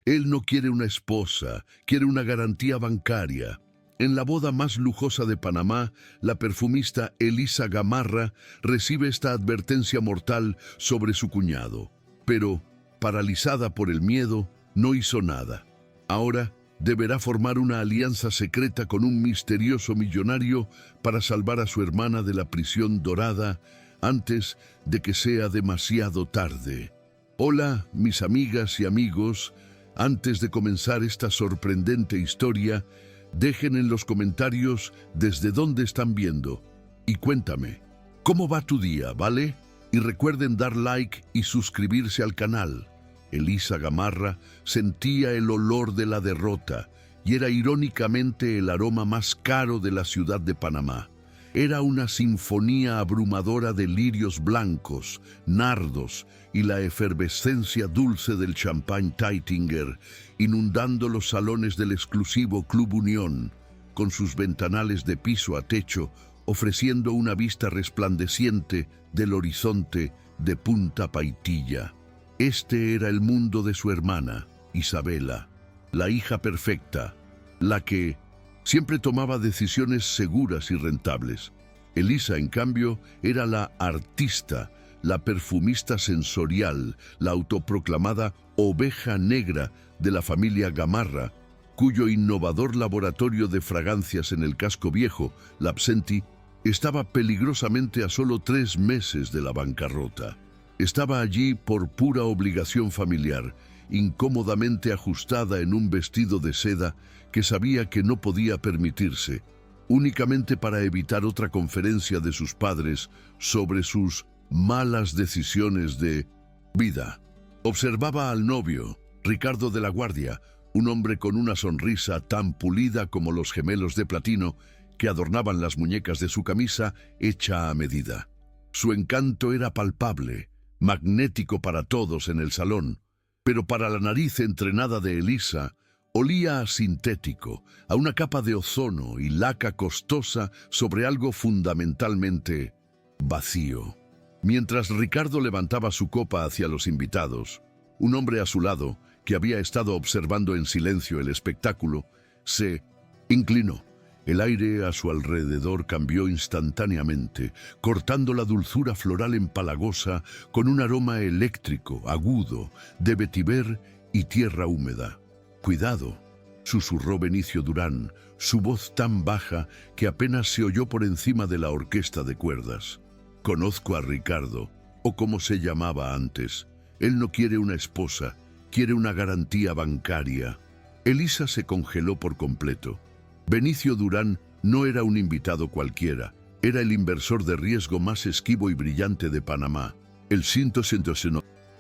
Él no quiere una esposa, quiere una garantía bancaria. En la boda más lujosa de Panamá, la perfumista Elisa Gamarra recibe esta advertencia mortal sobre su cuñado. Pero, paralizada por el miedo, no hizo nada. Ahora deberá formar una alianza secreta con un misterioso millonario para salvar a su hermana de la prisión dorada antes de que sea demasiado tarde. Hola, mis amigas y amigos. Antes de comenzar esta sorprendente historia, dejen en los comentarios desde dónde están viendo. Y cuéntame, ¿cómo va tu día, vale? Y recuerden dar like y suscribirse al canal. Elisa Gamarra sentía el olor de la derrota y era irónicamente el aroma más caro de la ciudad de Panamá. Era una sinfonía abrumadora de lirios blancos, nardos y la efervescencia dulce del champán Taittinger, inundando los salones del exclusivo Club Unión, con sus ventanales de piso a techo, ofreciendo una vista resplandeciente del horizonte de Punta Paitilla. Este era el mundo de su hermana, Isabela, la hija perfecta, la que siempre tomaba decisiones seguras y rentables. Elisa, en cambio, era la artista, la perfumista sensorial, la autoproclamada oveja negra de la familia Gamarra, cuyo innovador laboratorio de fragancias en el casco viejo, la Absenti, estaba peligrosamente a solo 3 meses de la bancarrota. Estaba allí por pura obligación familiar, incómodamente ajustada en un vestido de seda que sabía que no podía permitirse, únicamente para evitar otra conferencia de sus padres sobre sus malas decisiones de vida. Observaba al novio, Ricardo de la Guardia, un hombre con una sonrisa tan pulida como los gemelos de platino que adornaban las muñecas de su camisa hecha a medida. Su encanto era palpable, magnético para todos en el salón, pero para la nariz entrenada de Elisa, olía a sintético, a una capa de ozono y laca costosa sobre algo fundamentalmente vacío. Mientras Ricardo levantaba su copa hacia los invitados, un hombre a su lado, que había estado observando en silencio el espectáculo, se inclinó. El aire a su alrededor cambió instantáneamente, cortando la dulzura floral empalagosa con un aroma eléctrico, agudo, de vetiver y tierra húmeda. «Cuidado», susurró Benicio Durán, su voz tan baja que apenas se oyó por encima de la orquesta de cuerdas. «Conozco a Ricardo, o como se llamaba antes. Él no quiere una esposa, quiere una garantía bancaria». Elisa se congeló por completo. Benicio Durán no era un invitado cualquiera, era el inversor de riesgo más esquivo y brillante de Panamá, el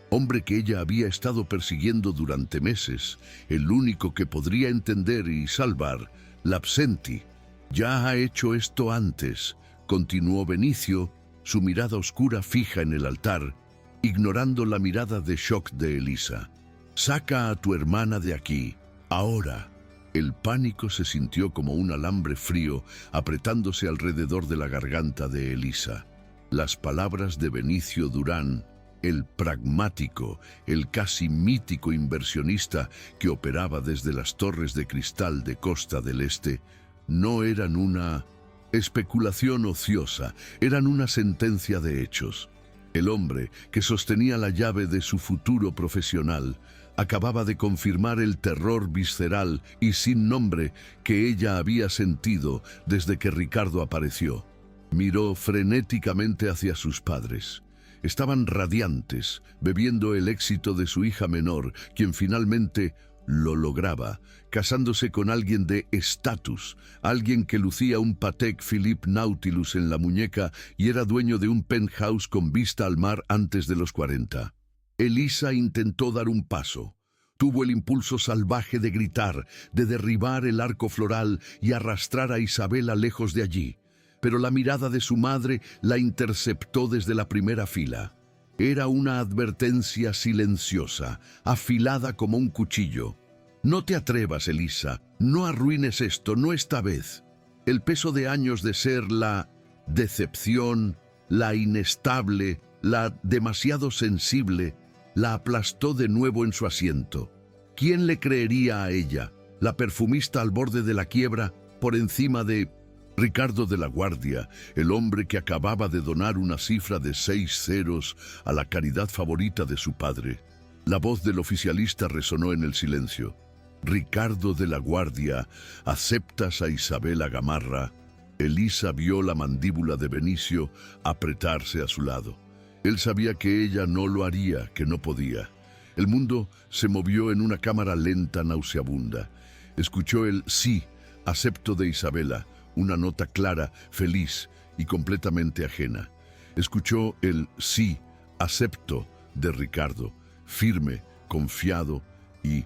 hombre que ella había estado persiguiendo durante meses, el único que podría entender y salvar, la Absenti. «Ya ha hecho esto antes», continuó Benicio, su mirada oscura fija en el altar, ignorando la mirada de shock de Elisa. «Saca a tu hermana de aquí, ahora». El pánico se sintió como un alambre frío apretándose alrededor de la garganta de Elisa. Las palabras de Benicio Durán, el pragmático, el casi mítico inversionista que operaba desde las torres de cristal de Costa del Este, no eran una especulación ociosa, eran una sentencia de hechos. El hombre que sostenía la llave de su futuro profesional acababa de confirmar el terror visceral y sin nombre que ella había sentido desde que Ricardo apareció. Miró frenéticamente hacia sus padres. Estaban radiantes, bebiendo el éxito de su hija menor, quien finalmente lo lograba, casándose con alguien de estatus, alguien que lucía un Patek Philippe Nautilus en la muñeca y era dueño de un penthouse con vista al mar antes de los 40. Elisa intentó dar un paso. Tuvo el impulso salvaje de gritar, de derribar el arco floral y arrastrar a Isabela lejos de allí. Pero la mirada de su madre la interceptó desde la primera fila. Era una advertencia silenciosa, afilada como un cuchillo. «No te atrevas, Elisa, no arruines esto, no esta vez». El peso de años de ser la decepción, la inestable, la demasiado sensible, la aplastó de nuevo en su asiento. ¿Quién le creería a ella, la perfumista al borde de la quiebra, por encima de Ricardo de la Guardia, el hombre que acababa de donar una cifra de 6 ceros a la caridad favorita de su padre? La voz del oficialista resonó en el silencio. Ricardo de la Guardia, ¿aceptas a Isabela Gamarra? Elisa vio la mandíbula de Benicio apretarse a su lado. Él sabía que ella no lo haría, que no podía. El mundo se movió en una cámara lenta, nauseabunda. Escuchó el sí, acepto de Isabela, una nota clara, feliz y completamente ajena. Escuchó el sí, acepto de Ricardo, firme, confiado y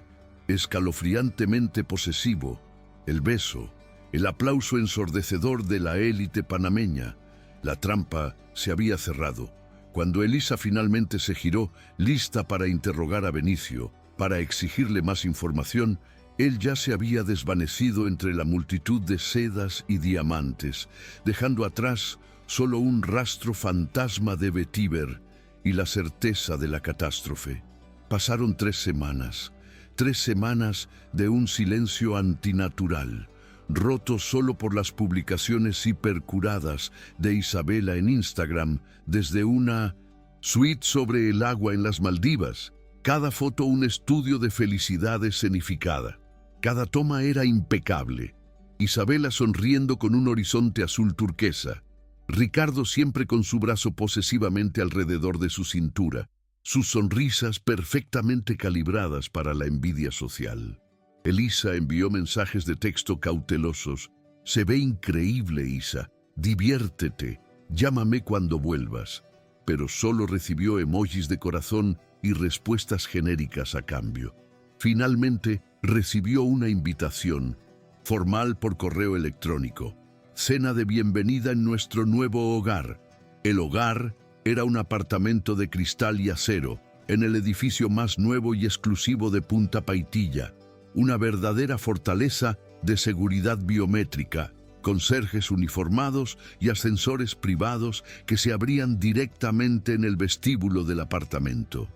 escalofriantemente posesivo. El beso, el aplauso ensordecedor de la élite panameña. La trampa se había cerrado. Cuando Elisa finalmente se giró, lista para interrogar a Benicio, para exigirle más información, él ya se había desvanecido entre la multitud de sedas y diamantes, dejando atrás solo un rastro fantasma de vetiver y la certeza de la catástrofe. Pasaron 3 semanas de un silencio antinatural, roto solo por las publicaciones hipercuradas de Isabela en Instagram desde una suite sobre el agua en las Maldivas. Cada foto un estudio de felicidad escenificada. Cada toma era impecable. Isabela sonriendo con un horizonte azul turquesa. Ricardo siempre con su brazo posesivamente alrededor de su cintura. Sus sonrisas perfectamente calibradas para la envidia social. Elisa envió mensajes de texto cautelosos. Se ve increíble, Isa. Diviértete. Llámame cuando vuelvas. Pero solo recibió emojis de corazón y respuestas genéricas a cambio. Finalmente, recibió una invitación, formal por correo electrónico. Cena de bienvenida en nuestro nuevo hogar. El hogar era un apartamento de cristal y acero, en el edificio más nuevo y exclusivo de Punta Paitilla. Una verdadera fortaleza de seguridad biométrica, conserjes uniformados y ascensores privados que se abrían directamente en el vestíbulo del apartamento.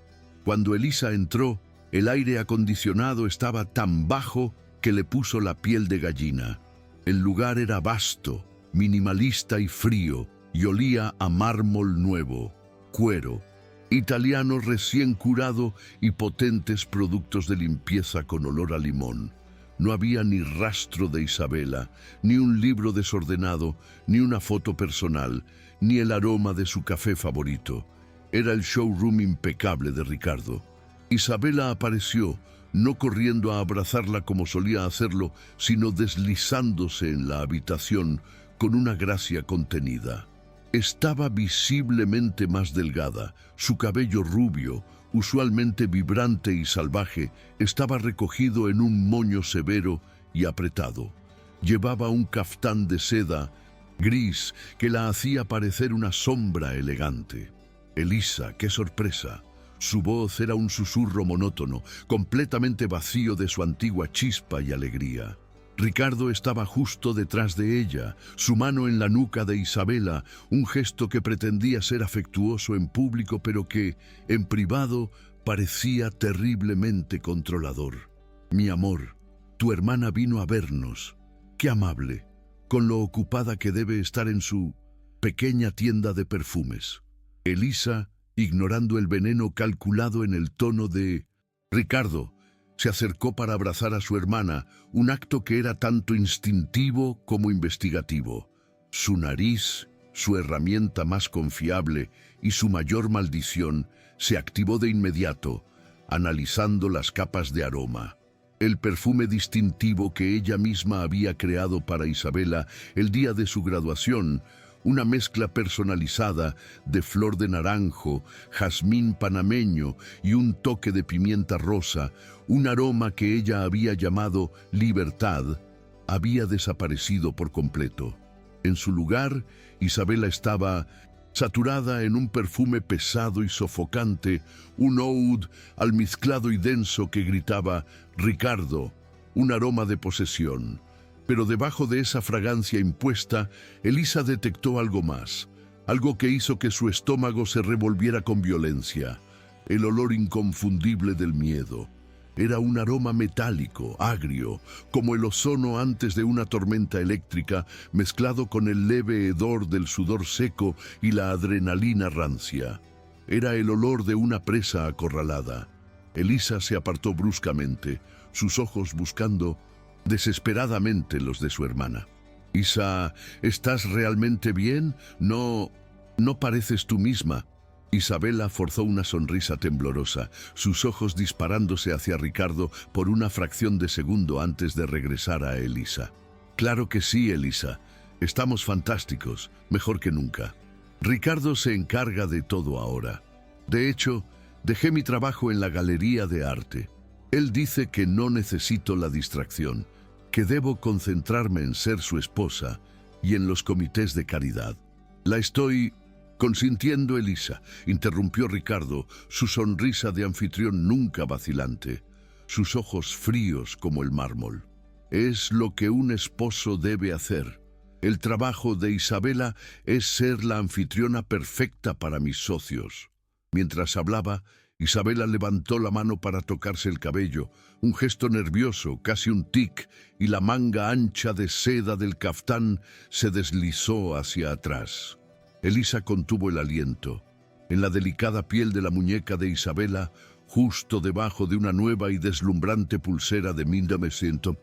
Cuando Elisa entró, el aire acondicionado estaba tan bajo que le puso la piel de gallina. El lugar era vasto, minimalista y frío, y olía a mármol nuevo, cuero, italiano recién curado y potentes productos de limpieza con olor a limón. No había ni rastro de Isabela, ni un libro desordenado, ni una foto personal, ni el aroma de su café favorito. Era el showroom impecable de Ricardo. Isabela apareció, no corriendo a abrazarla como solía hacerlo, sino deslizándose en la habitación con una gracia contenida. Estaba visiblemente más delgada, su cabello rubio, usualmente vibrante y salvaje, estaba recogido en un moño severo y apretado. Llevaba un caftán de seda gris que la hacía parecer una sombra elegante. Elisa, qué sorpresa. Su voz era un susurro monótono, completamente vacío de su antigua chispa y alegría. Ricardo estaba justo detrás de ella, su mano en la nuca de Isabela, un gesto que pretendía ser afectuoso en público, pero que, en privado, parecía terriblemente controlador. Mi amor, tu hermana vino a vernos. Qué amable, con lo ocupada que debe estar en su pequeña tienda de perfumes. Elisa, ignorando el veneno calculado en el tono de Ricardo, se acercó para abrazar a su hermana, un acto que era tanto instintivo como investigativo. Su nariz, su herramienta más confiable y su mayor maldición, se activó de inmediato, analizando las capas de aroma. El perfume distintivo que ella misma había creado para Isabela el día de su graduación, una mezcla personalizada de flor de naranjo, jazmín panameño y un toque de pimienta rosa, un aroma que ella había llamado libertad, había desaparecido por completo. En su lugar, Isabela estaba saturada en un perfume pesado y sofocante, un oud almizclado y denso que gritaba «Ricardo», un aroma de posesión. Pero debajo de esa fragancia impuesta, Elisa detectó algo más, algo que hizo que su estómago se revolviera con violencia, el olor inconfundible del miedo. Era un aroma metálico, agrio, como el ozono antes de una tormenta eléctrica, mezclado con el leve hedor del sudor seco y la adrenalina rancia. Era el olor de una presa acorralada. Elisa se apartó bruscamente, sus ojos buscando desesperadamente los de su hermana. «Isa, ¿estás realmente bien? No pareces tú misma». Isabela forzó una sonrisa temblorosa, sus ojos disparándose hacia Ricardo por una fracción de segundo antes de regresar a Elisa. «Claro que sí, Elisa. Estamos fantásticos, mejor que nunca. Ricardo se encarga de todo ahora. De hecho, dejé mi trabajo en la galería de arte. Él dice que no necesito la distracción, que debo concentrarme en ser su esposa y en los comités de caridad. La estoy consintiendo, Elisa», interrumpió Ricardo, su sonrisa de anfitrión nunca vacilante, sus ojos fríos como el mármol. «Es lo que un esposo debe hacer. El trabajo de Isabela es ser la anfitriona perfecta para mis socios». Mientras hablaba, Isabela levantó la mano para tocarse el cabello, un gesto nervioso, casi un tic, y la manga ancha de seda del caftán se deslizó hacia atrás. Elisa contuvo el aliento. En la delicada piel de la muñeca de Isabela, justo debajo de una nueva y deslumbrante pulsera de 1900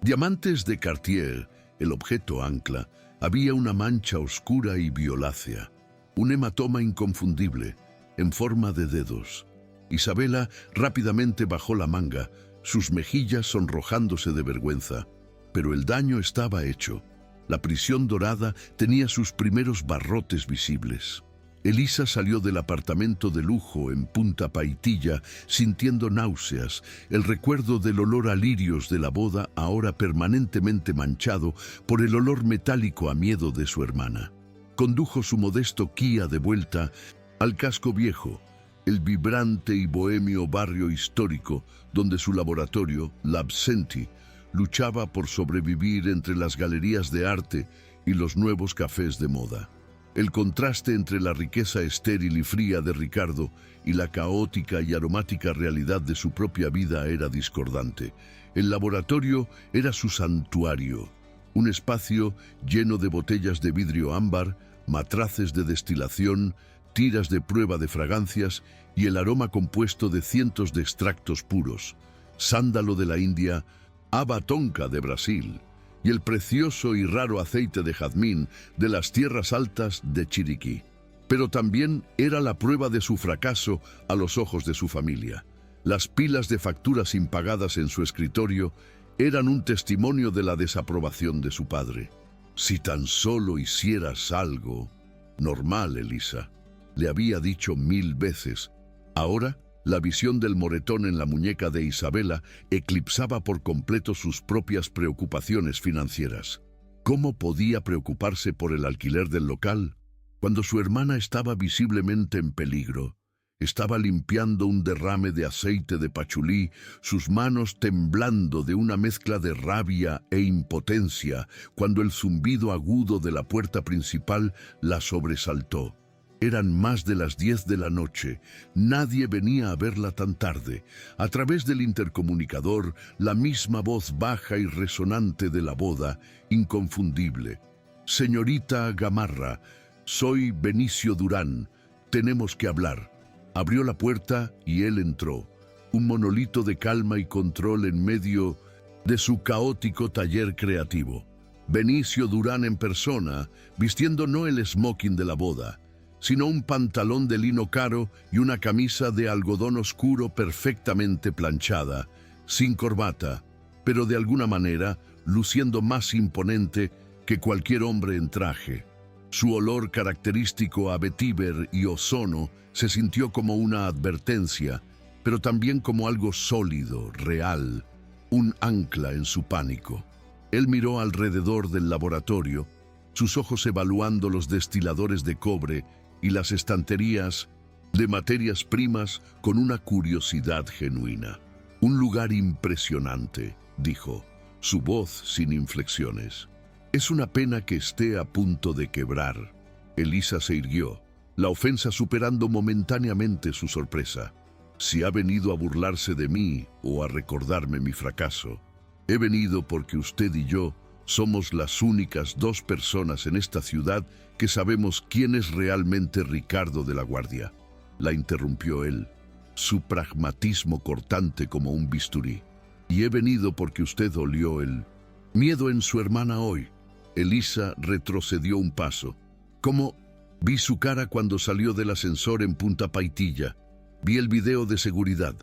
diamantes de Cartier, el objeto ancla, había una mancha oscura y violácea, un hematoma inconfundible, en forma de dedos. Isabela rápidamente bajó la manga, sus mejillas sonrojándose de vergüenza. Pero el daño estaba hecho. La prisión dorada tenía sus primeros barrotes visibles. Elisa salió del apartamento de lujo en Punta Paitilla sintiendo náuseas, el recuerdo del olor a lirios de la boda ahora permanentemente manchado por el olor metálico a miedo de su hermana. Condujo su modesto Kia de vuelta al casco viejo, el vibrante y bohemio barrio histórico donde su laboratorio, Labsenti, luchaba por sobrevivir entre las galerías de arte y los nuevos cafés de moda. El contraste entre la riqueza estéril y fría de Ricardo y la caótica y aromática realidad de su propia vida era discordante. El laboratorio era su santuario, un espacio lleno de botellas de vidrio ámbar, matraces de destilación, tiras de prueba de fragancias y el aroma compuesto de cientos de extractos puros, sándalo de la India, haba tonka de Brasil y el precioso y raro aceite de jazmín de las tierras altas de Chiriquí. Pero también era la prueba de su fracaso a los ojos de su familia. Las pilas de facturas impagadas en su escritorio eran un testimonio de la desaprobación de su padre. «Si tan solo hicieras algo normal, Elisa», le había dicho 1000 veces. Ahora, la visión del moretón en la muñeca de Isabela eclipsaba por completo sus propias preocupaciones financieras. ¿Cómo podía preocuparse por el alquiler del local cuando su hermana estaba visiblemente en peligro? Estaba limpiando un derrame de aceite de pachulí, sus manos temblando de una mezcla de rabia e impotencia, cuando el zumbido agudo de la puerta principal la sobresaltó. Eran más de las 10 de la noche. Nadie venía a verla tan tarde. A través del intercomunicador, la misma voz baja y resonante de la boda, inconfundible. «Señorita Gamarra, soy Benicio Durán. Tenemos que hablar». Abrió la puerta y él entró, un monolito de calma y control en medio de su caótico taller creativo. Benicio Durán en persona, vistiendo no el smoking de la boda, sino un pantalón de lino caro y una camisa de algodón oscuro perfectamente planchada, sin corbata, pero de alguna manera luciendo más imponente que cualquier hombre en traje. Su olor característico a vetiver y ozono se sintió como una advertencia, pero también como algo sólido, real, un ancla en su pánico. Él miró alrededor del laboratorio, sus ojos evaluando los destiladores de cobre y las estanterías de materias primas con una curiosidad genuina. «Un lugar impresionante», dijo, su voz sin inflexiones. «Es una pena que esté a punto de quebrar». Elisa se irguió, la ofensa superando momentáneamente su sorpresa. Si ha venido a burlarse de mí o a recordarme mi fracaso, he venido porque usted y yo somos las únicas dos personas en esta ciudad que sabemos quién es realmente Ricardo de la Guardia. La interrumpió él, su pragmatismo cortante como un bisturí. Y he venido porque usted olió el miedo en su hermana hoy. Elisa retrocedió un paso. ¿Cómo? Vi su cara cuando salió del ascensor en Punta Paitilla. Vi el video de seguridad.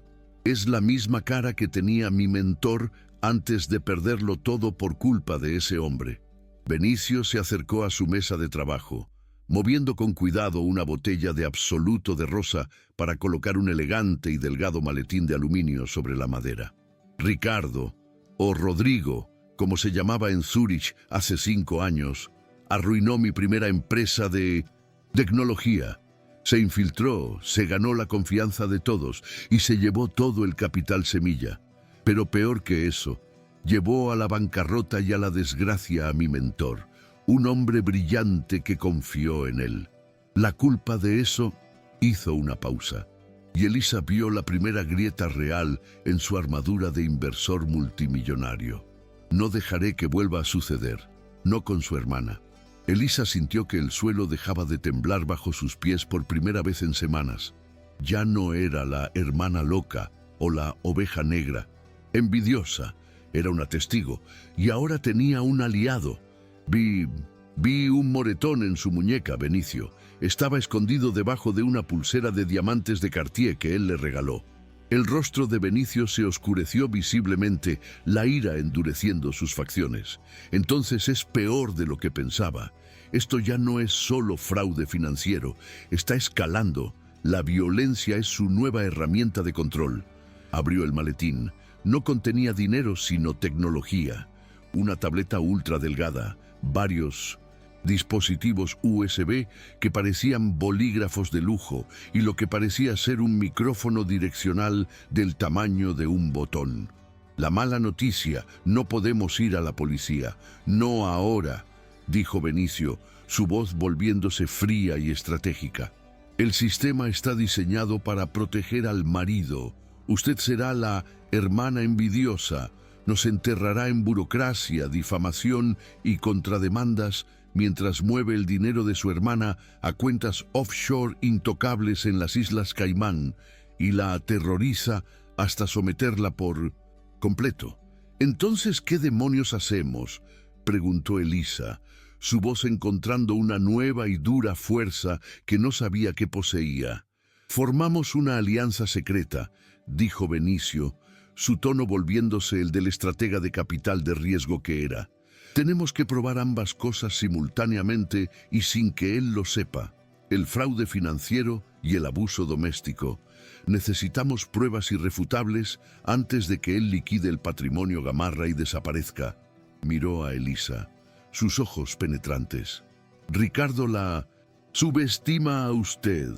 Es la misma cara que tenía mi mentor antes de perderlo todo por culpa de ese hombre. Benicio se acercó a su mesa de trabajo, moviendo con cuidado una botella de absoluto de rosa para colocar un elegante y delgado maletín de aluminio sobre la madera. Ricardo, o Rodrigo, como se llamaba en Zúrich hace 5 años, arruinó mi primera empresa de tecnología. Se infiltró, se ganó la confianza de todos y se llevó todo el capital semilla. Pero peor que eso, llevó a la bancarrota y a la desgracia a mi mentor, un hombre brillante que confió en él. La culpa de eso hizo una pausa, y Elisa vio la primera grieta real en su armadura de inversor multimillonario. No dejaré que vuelva a suceder, no con su hermana. Elisa sintió que el suelo dejaba de temblar bajo sus pies por primera vez en semanas. Ya no era la hermana loca o la oveja negra. Envidiosa, era una testigo, y ahora tenía un aliado. Vi un moretón en su muñeca, Benicio. Estaba escondido debajo de una pulsera de diamantes de Cartier que él le regaló. El rostro de Benicio se oscureció visiblemente, la ira endureciendo sus facciones. Entonces es peor de lo que pensaba. Esto ya no es solo fraude financiero, está escalando. La violencia es su nueva herramienta de control. Abrió el maletín. No contenía dinero, sino tecnología. Una tableta ultra delgada, varios dispositivos USB que parecían bolígrafos de lujo y lo que parecía ser un micrófono direccional del tamaño de un botón. La mala noticia, no podemos ir a la policía. No ahora, dijo Benicio, su voz volviéndose fría y estratégica. El sistema está diseñado para proteger al marido. Usted será la hermana envidiosa. Nos enterrará en burocracia, difamación y contrademandas mientras mueve el dinero de su hermana a cuentas offshore intocables en las Islas Caimán y la aterroriza hasta someterla por completo. «Entonces, ¿qué demonios hacemos?», preguntó Elisa, su voz encontrando una nueva y dura fuerza que no sabía que poseía. «Formamos una alianza secreta», dijo Benicio, su tono volviéndose el del estratega de capital de riesgo que era. «Tenemos que probar ambas cosas simultáneamente y sin que él lo sepa. El fraude financiero y el abuso doméstico. Necesitamos pruebas irrefutables antes de que él liquide el patrimonio Gamarra y desaparezca». Miró a Elisa, sus ojos penetrantes. «Ricardo la subestima a usted.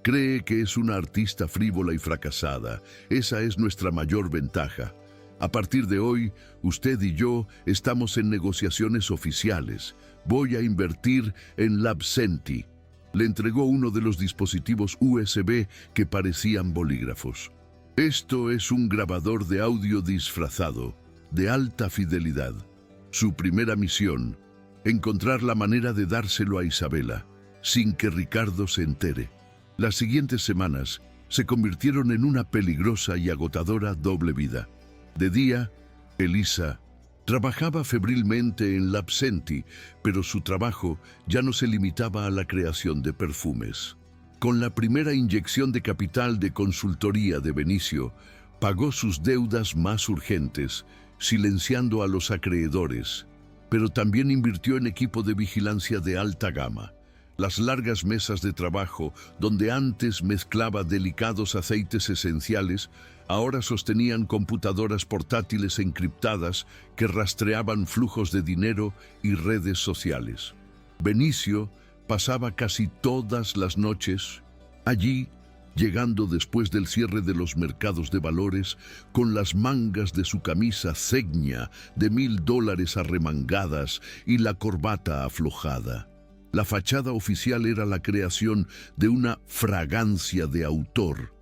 Cree que es una artista frívola y fracasada. Esa es nuestra mayor ventaja. A partir de hoy, usted y yo estamos en negociaciones oficiales. Voy a invertir en Labsenti». Le entregó uno de los dispositivos USB que parecían bolígrafos. «Esto es un grabador de audio disfrazado, de alta fidelidad. Su primera misión, encontrar la manera de dárselo a Isabela, sin que Ricardo se entere». Las siguientes semanas se convirtieron en una peligrosa y agotadora doble vida. De día, Elisa trabajaba febrilmente en Labsenti, pero su trabajo ya no se limitaba a la creación de perfumes. Con la primera inyección de capital de consultoría de Benicio, pagó sus deudas más urgentes, silenciando a los acreedores, pero también invirtió en equipo de vigilancia de alta gama. Las largas mesas de trabajo, donde antes mezclaba delicados aceites esenciales, ahora sostenían computadoras portátiles encriptadas que rastreaban flujos de dinero y redes sociales. Benicio pasaba casi todas las noches allí, llegando después del cierre de los mercados de valores con las mangas de su camisa cegna de $1000 arremangadas y la corbata aflojada. La fachada oficial era la creación de una fragancia de autor,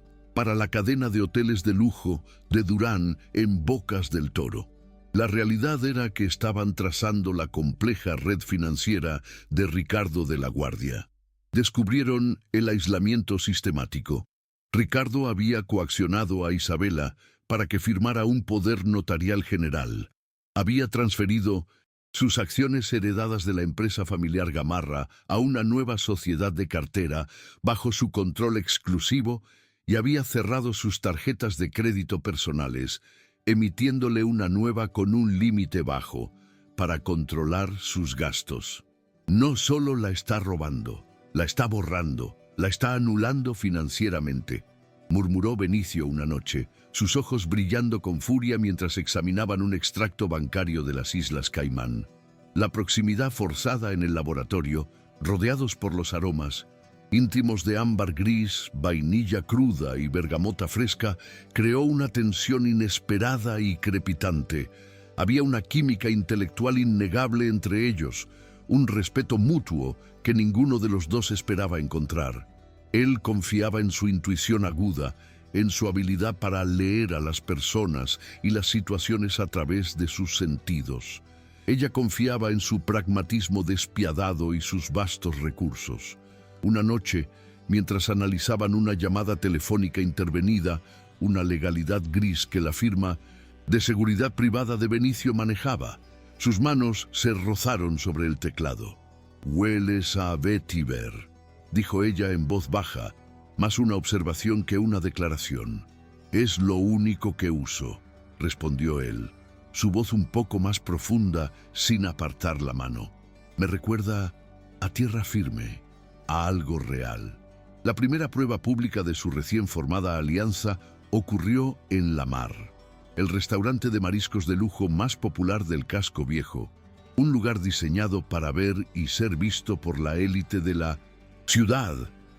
para la cadena de hoteles de lujo de Durán en Bocas del Toro. La realidad era que estaban trazando la compleja red financiera de Ricardo de la Guardia. Descubrieron el aislamiento sistemático. Ricardo había coaccionado a Isabela para que firmara un poder notarial general. Había transferido sus acciones heredadas de la empresa familiar Gamarra a una nueva sociedad de cartera bajo su control exclusivo y había cerrado sus tarjetas de crédito personales, emitiéndole una nueva con un límite bajo para controlar sus gastos. No solo la está robando, la está borrando, la está anulando financieramente, murmuró Benicio una noche, sus ojos brillando con furia mientras examinaban un extracto bancario de las Islas Caimán. La proximidad forzada en el laboratorio, rodeados por los aromas, íntimos de ámbar gris, vainilla cruda y bergamota fresca, creó una tensión inesperada y crepitante. Había una química intelectual innegable entre ellos, un respeto mutuo que ninguno de los dos esperaba encontrar. Él confiaba en su intuición aguda, en su habilidad para leer a las personas y las situaciones a través de sus sentidos. Ella confiaba en su pragmatismo despiadado y sus vastos recursos. Una noche, mientras analizaban una llamada telefónica intervenida, una legalidad gris que la firma de seguridad privada de Benicio manejaba, sus manos se rozaron sobre el teclado. «Hueles a vetiver», dijo ella en voz baja, más una observación que una declaración. «Es lo único que uso», respondió él, su voz un poco más profunda sin apartar la mano. «Me recuerda a tierra firme, a algo real». La primera prueba pública de su recién formada alianza ocurrió en La Mar, el restaurante de mariscos de lujo más popular del casco viejo, un lugar diseñado para ver y ser visto por la élite de la ciudad.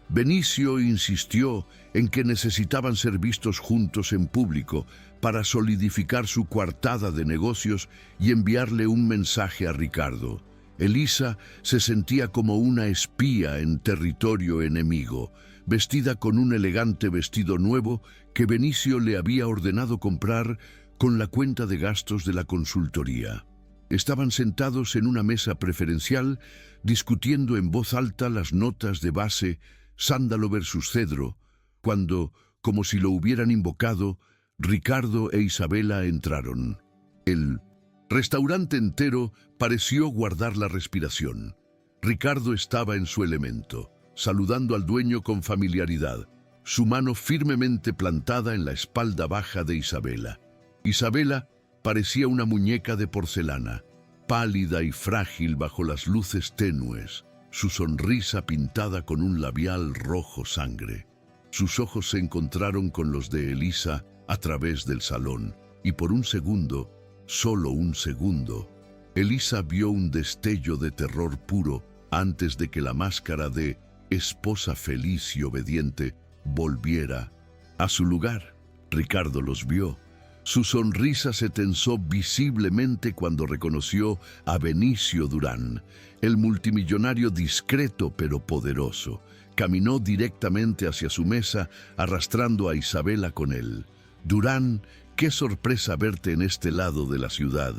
Benicio insistió en que necesitaban ser vistos juntos en público para solidificar su coartada de negocios y enviarle un mensaje a Ricardo. Elisa se sentía como una espía en territorio enemigo, vestida con un elegante vestido nuevo que Benicio le había ordenado comprar con la cuenta de gastos de la consultoría. Estaban sentados en una mesa preferencial, discutiendo en voz alta las notas de base sándalo versus cedro, cuando, como si lo hubieran invocado, Ricardo e Isabela entraron. El restaurante entero pareció guardar la respiración. Ricardo estaba en su elemento, saludando al dueño con familiaridad, su mano firmemente plantada en la espalda baja de Isabela. Isabela parecía una muñeca de porcelana, pálida y frágil bajo las luces tenues, su sonrisa pintada con un labial rojo sangre. Sus ojos se encontraron con los de Elisa a través del salón, y por un segundo, solo un segundo, Elisa vio un destello de terror puro antes de que la máscara de esposa feliz y obediente volviera a su lugar. Ricardo los vio. Su sonrisa se tensó visiblemente cuando reconoció a Benicio Durán, el multimillonario discreto pero poderoso. Caminó directamente hacia su mesa, arrastrando a Isabela con él. «Durán, qué sorpresa verte en este lado de la ciudad»,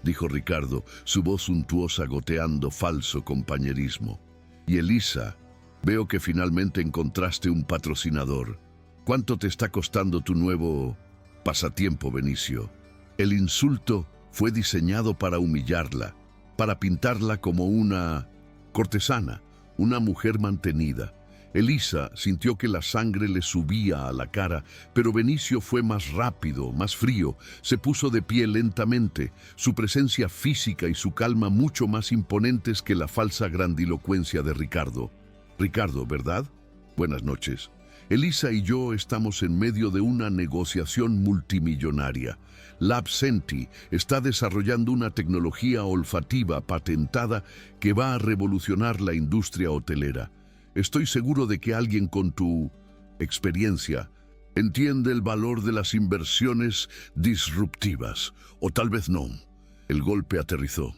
dijo Ricardo, su voz suntuosa goteando falso compañerismo. «Y Elisa, veo que finalmente encontraste un patrocinador. ¿Cuánto te está costando tu nuevo pasatiempo, Benicio?» El insulto fue diseñado para humillarla, para pintarla como una cortesana, una mujer mantenida. Elisa sintió que la sangre le subía a la cara, pero Benicio fue más rápido, más frío. Se puso de pie lentamente, su presencia física y su calma mucho más imponentes que la falsa grandilocuencia de Ricardo. «Ricardo, ¿verdad? Buenas noches. Elisa y yo estamos en medio de una negociación multimillonaria. Labsenti está desarrollando una tecnología olfativa patentada que va a revolucionar la industria hotelera. Estoy seguro de que alguien con tu experiencia entiende el valor de las inversiones disruptivas, o tal vez no». El golpe aterrizó.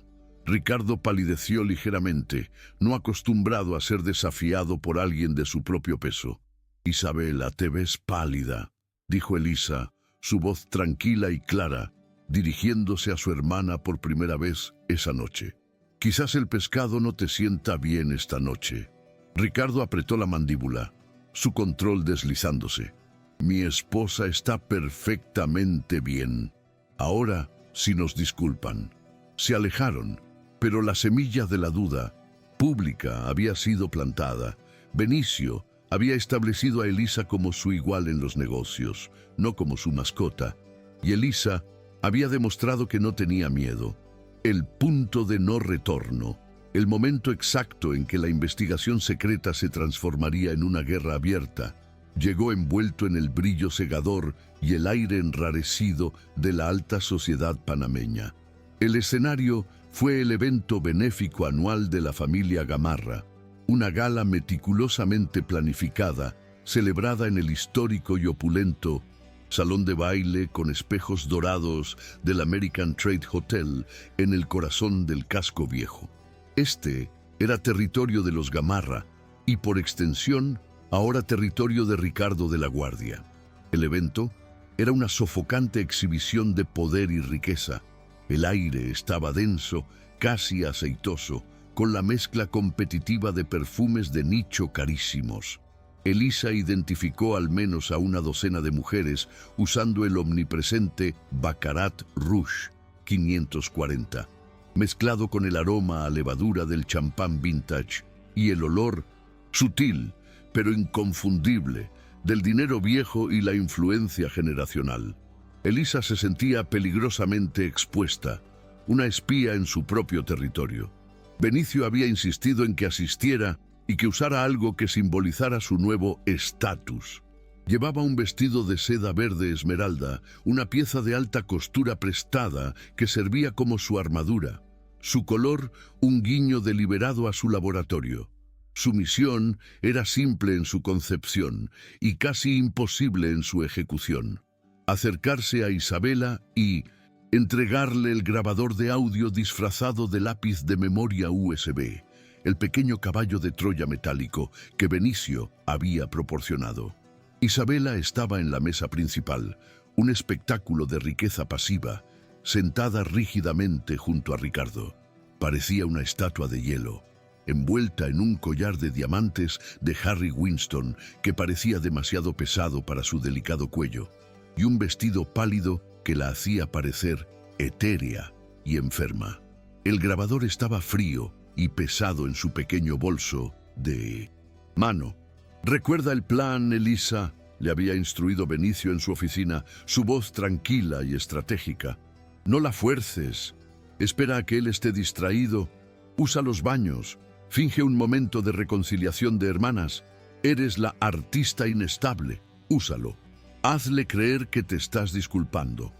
Ricardo palideció ligeramente, no acostumbrado a ser desafiado por alguien de su propio peso. Isabela, te ves pálida, dijo Elisa, su voz tranquila y clara, dirigiéndose a su hermana por primera vez esa noche. Quizás el pescado no te sienta bien esta noche. Ricardo apretó la mandíbula, su control deslizándose. Mi esposa está perfectamente bien. Ahora, si nos disculpan. Se alejaron, pero la semilla de la duda pública había sido plantada. Benicio había establecido a Elisa como su igual en los negocios, no como su mascota, y Elisa había demostrado que no tenía miedo. El punto de no retorno, el momento exacto en que la investigación secreta se transformaría en una guerra abierta, llegó envuelto en el brillo cegador y el aire enrarecido de la alta sociedad panameña. El escenario fue el evento benéfico anual de la familia Gamarra, una gala meticulosamente planificada, celebrada en el histórico y opulento salón de baile con espejos dorados del American Trade Hotel en el corazón del casco viejo. Este era territorio de los Gamarra y, por extensión, ahora territorio de Ricardo de la Guardia. El evento era una sofocante exhibición de poder y riqueza. El aire estaba denso, casi aceitoso, con la mezcla competitiva de perfumes de nicho carísimos. Elisa identificó al menos a una docena de mujeres usando el omnipresente Baccarat Rouge 540, mezclado con el aroma a levadura del champán vintage y el olor sutil, pero inconfundible, del dinero viejo y la influencia generacional. Elisa se sentía peligrosamente expuesta, una espía en su propio territorio. Benicio había insistido en que asistiera y que usara algo que simbolizara su nuevo estatus. Llevaba un vestido de seda verde esmeralda, una pieza de alta costura prestada que servía como su armadura. Su color, un guiño deliberado a su laboratorio. Su misión era simple en su concepción y casi imposible en su ejecución. Acercarse a Isabela y entregarle el grabador de audio disfrazado de lápiz de memoria USB, el pequeño caballo de Troya metálico que Benicio había proporcionado. Isabela estaba en la mesa principal, un espectáculo de riqueza pasiva, sentada rígidamente junto a Ricardo. Parecía una estatua de hielo, envuelta en un collar de diamantes de Harry Winston que parecía demasiado pesado para su delicado cuello, y un vestido pálido que la hacía parecer etérea y enferma. El grabador estaba frío y pesado en su pequeño bolso de mano. «¿Recuerda el plan, Elisa?», le había instruido Benicio en su oficina, su voz tranquila y estratégica. «No la fuerces. Espera a que él esté distraído. Usa los baños. Finge un momento de reconciliación de hermanas. Eres la artista inestable. Úsalo. Hazle creer que te estás disculpando».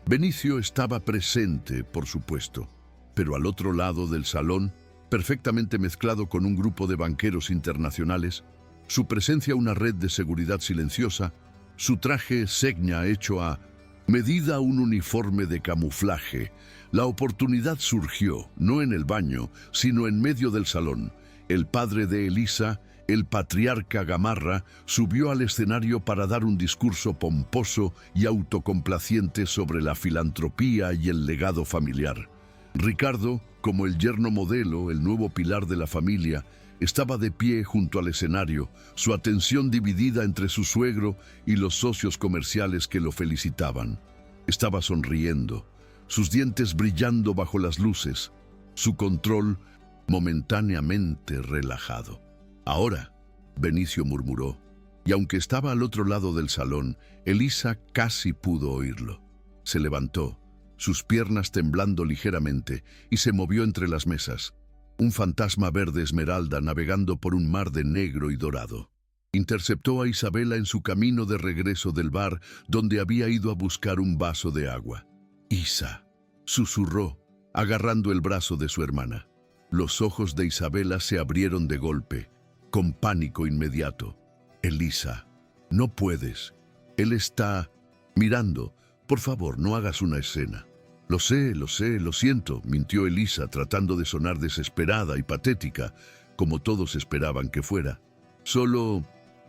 Benicio estaba presente, por supuesto, pero al otro lado del salón, perfectamente mezclado con un grupo de banqueros internacionales, su presencia una red de seguridad silenciosa, su traje segna hecho a medida un uniforme de camuflaje. La oportunidad surgió, no en el baño, sino en medio del salón. El padre de Elisa, el patriarca Gamarra, subió al escenario para dar un discurso pomposo y autocomplaciente sobre la filantropía y el legado familiar. Ricardo, como el yerno modelo, el nuevo pilar de la familia, estaba de pie junto al escenario, su atención dividida entre su suegro y los socios comerciales que lo felicitaban. Estaba sonriendo, sus dientes brillando bajo las luces, su control momentáneamente relajado. «Ahora», Benicio murmuró, y aunque estaba al otro lado del salón, Elisa casi pudo oírlo. Se levantó, sus piernas temblando ligeramente, y se movió entre las mesas, un fantasma verde esmeralda navegando por un mar de negro y dorado. Interceptó a Isabela en su camino de regreso del bar donde había ido a buscar un vaso de agua. «Isa», susurró, agarrando el brazo de su hermana. Los ojos de Isabela se abrieron de golpe, con pánico inmediato. «Elisa, no puedes. Él está mirando. Por favor, no hagas una escena». Lo sé, lo siento», mintió Elisa, tratando de sonar desesperada y patética, como todos esperaban que fuera. «Solo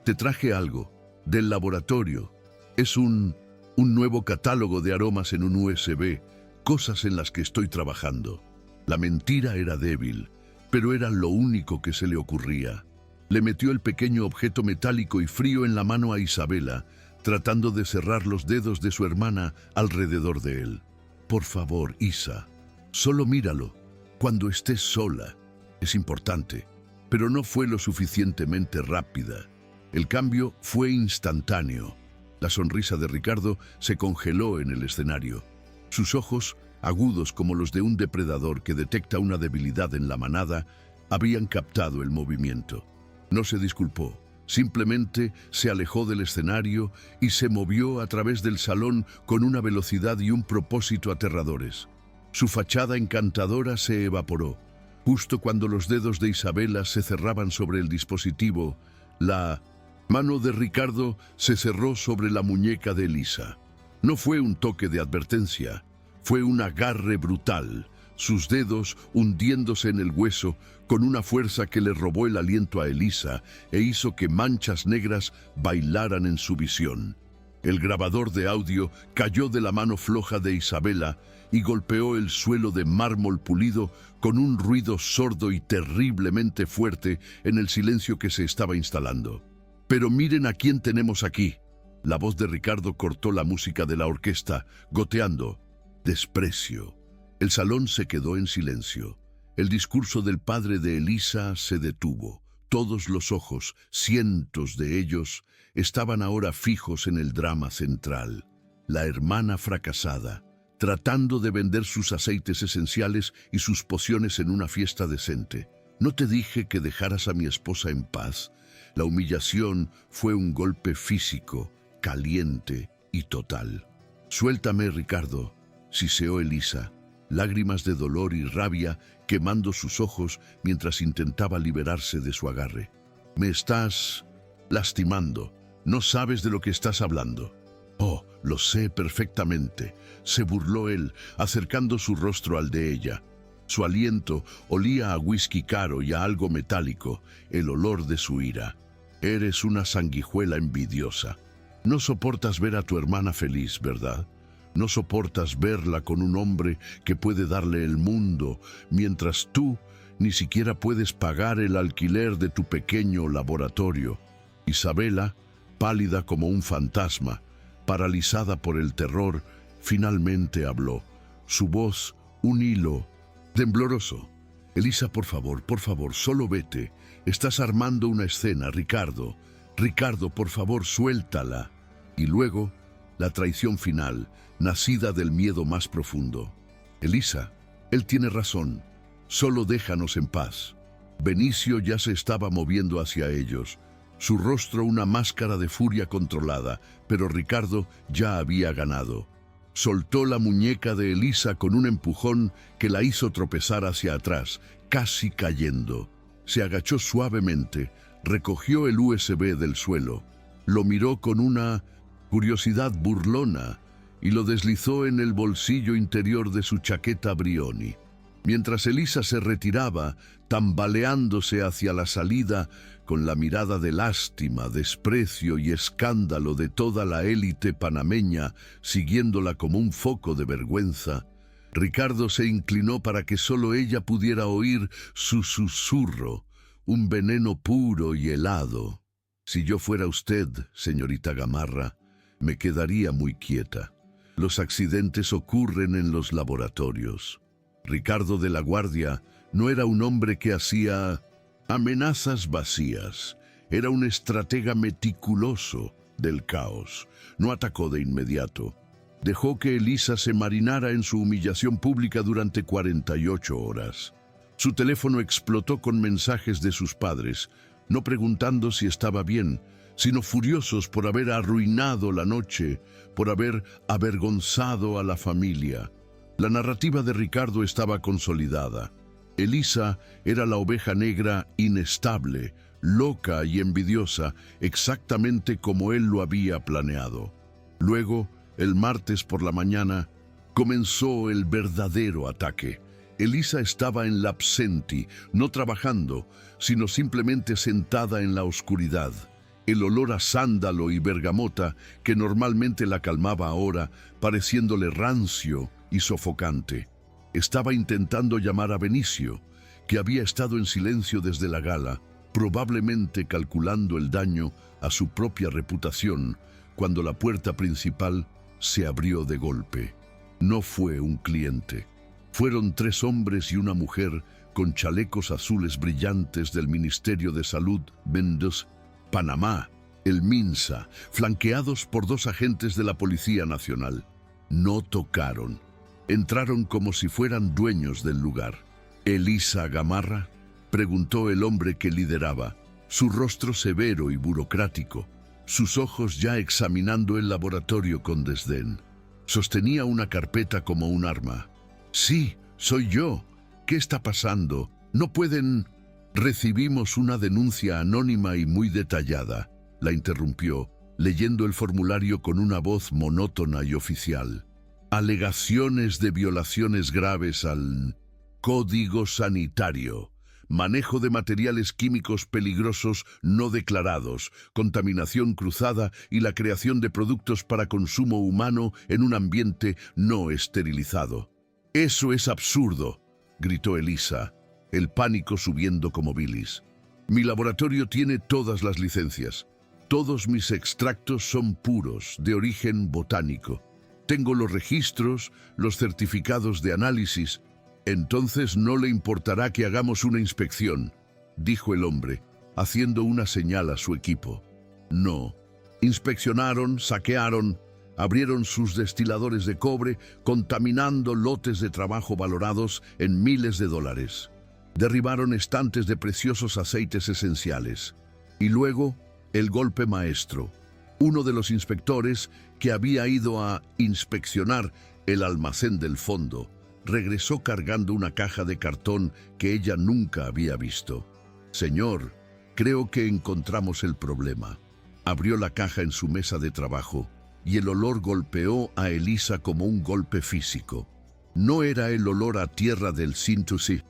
Te traje algo del laboratorio. Es un nuevo catálogo de aromas en un USB, cosas en las que estoy trabajando. La mentira era débil, pero era lo único que se le ocurría. Le metió el pequeño objeto metálico y frío en la mano a Isabela, tratando de cerrar los dedos de su hermana alrededor de él. Por favor, Isa, solo míralo. Cuando estés sola. Es importante, pero no fue lo suficientemente rápida. El cambio fue instantáneo. La sonrisa de Ricardo se congeló en el escenario. Sus ojos, agudos como los de un depredador que detecta una debilidad en la manada, habían captado el movimiento. No se disculpó, simplemente se alejó del escenario y se movió a través del salón con una velocidad y un propósito aterradores. Su fachada encantadora se evaporó. Justo cuando los dedos de Isabela se cerraban sobre el dispositivo, la mano de Ricardo se cerró sobre la muñeca de Elisa. No fue un toque de advertencia, fue un agarre brutal, sus dedos hundiéndose en el hueso con una fuerza que le robó el aliento a Elisa e hizo que manchas negras bailaran en su visión. El grabador de audio cayó de la mano floja de Isabela y golpeó el suelo de mármol pulido con un ruido sordo y terriblemente fuerte en el silencio que se estaba instalando. «Pero miren a quién tenemos aquí». La voz de Ricardo cortó la música de la orquesta, goteando. «Desprecio». El salón se quedó en silencio. El discurso del padre de Elisa se detuvo. Todos los ojos, cientos de ellos, estaban ahora fijos en el drama central. La hermana fracasada, tratando de vender sus aceites esenciales y sus pociones en una fiesta decente. ¿No te dije que dejaras a mi esposa en paz? La humillación fue un golpe físico, caliente y total. «Suéltame, Ricardo», siseó Elisa, lágrimas de dolor y rabia quemando sus ojos mientras intentaba liberarse de su agarre. «Me estás lastimando. No sabes de lo que estás hablando». «Oh, lo sé perfectamente», se burló él, acercando su rostro al de ella. Su aliento olía a whisky caro y a algo metálico, el olor de su ira. «Eres una sanguijuela envidiosa. No soportas ver a tu hermana feliz, ¿verdad? No soportas verla con un hombre que puede darle el mundo, mientras tú ni siquiera puedes pagar el alquiler de tu pequeño laboratorio». Isabela, pálida como un fantasma, paralizada por el terror, finalmente habló. Su voz, un hilo tembloroso. «Elisa, por favor, solo vete. Estás armando una escena, Ricardo. Ricardo, por favor, suéltala». Y luego, la traición final, nacida del miedo más profundo. «Elisa, él tiene razón. Solo déjanos en paz». Benicio ya se estaba moviendo hacia ellos, su rostro una máscara de furia controlada, pero Ricardo ya había ganado. Soltó la muñeca de Elisa con un empujón que la hizo tropezar hacia atrás, casi cayendo. Se agachó suavemente, recogió el USB del suelo, lo miró con una curiosidad burlona y lo deslizó en el bolsillo interior de su chaqueta Brioni. Mientras Elisa se retiraba, tambaleándose hacia la salida, con la mirada de lástima, desprecio y escándalo de toda la élite panameña, siguiéndola como un foco de vergüenza, Ricardo se inclinó para que solo ella pudiera oír su susurro, un veneno puro y helado. «Si yo fuera usted, señorita Gamarra, me quedaría muy quieta. Los accidentes ocurren en los laboratorios». Ricardo de la Guardia no era un hombre que hacía amenazas vacías. Era un estratega meticuloso del caos. No atacó de inmediato. Dejó que Elisa se marinara en su humillación pública durante 48 horas. Su teléfono explotó con mensajes de sus padres, no preguntando si estaba bien, sino furiosos por haber arruinado la noche, por haber avergonzado a la familia. La narrativa de Ricardo estaba consolidada. Elisa era la oveja negra inestable, loca y envidiosa, exactamente como él lo había planeado. Luego, el martes por la mañana, comenzó el verdadero ataque. Elisa estaba en la absenti, no trabajando, sino simplemente sentada en la oscuridad. El olor a sándalo y bergamota, que normalmente la calmaba ahora, pareciéndole rancio y sofocante. Estaba intentando llamar a Benicio, que había estado en silencio desde la gala, probablemente calculando el daño a su propia reputación, cuando la puerta principal se abrió de golpe. No fue un cliente. Fueron 3 hombres y una mujer con chalecos azules brillantes del Ministerio de Salud, Mendoza, Panamá, el MINSA, flanqueados por 2 agentes de la Policía Nacional. No tocaron. Entraron como si fueran dueños del lugar. ¿Elisa Gamarra?, preguntó el hombre que lideraba, su rostro severo y burocrático, sus ojos ya examinando el laboratorio con desdén. Sostenía una carpeta como un arma. «Sí, soy yo. ¿Qué está pasando? No pueden...» «Recibimos una denuncia anónima y muy detallada», la interrumpió, leyendo el formulario con una voz monótona y oficial. «Alegaciones de violaciones graves al Código Sanitario, manejo de materiales químicos peligrosos no declarados, contaminación cruzada y la creación de productos para consumo humano en un ambiente no esterilizado». «Eso es absurdo», gritó Elisa, el pánico subiendo como bilis. «Mi laboratorio tiene todas las licencias. Todos mis extractos son puros, de origen botánico. Tengo los registros, los certificados de análisis». «Entonces no le importará que hagamos una inspección», dijo el hombre, haciendo una señal a su equipo. No. Inspeccionaron, saquearon, abrieron sus destiladores de cobre, contaminando lotes de trabajo valorados en miles de dólares. Derribaron estantes de preciosos aceites esenciales. Y luego, el golpe maestro. Uno de los inspectores, que había ido a inspeccionar el almacén del fondo, regresó cargando una caja de cartón que ella nunca había visto. «Señor, creo que encontramos el problema». Abrió la caja en su mesa de trabajo y el olor golpeó a Elisa como un golpe físico. No era el olor a tierra del Sintusí,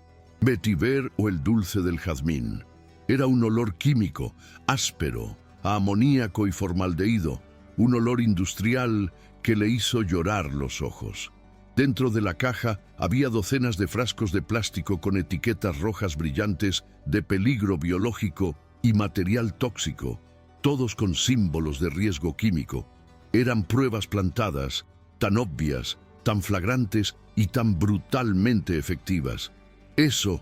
vetiver o el dulce del jazmín. Era un olor químico, áspero, a amoníaco y formaldehído, un olor industrial que le hizo llorar los ojos. Dentro de la caja había docenas de frascos de plástico con etiquetas rojas brillantes de peligro biológico y material tóxico, todos con símbolos de riesgo químico. Eran pruebas plantadas, tan obvias, tan flagrantes y tan brutalmente efectivas. Eso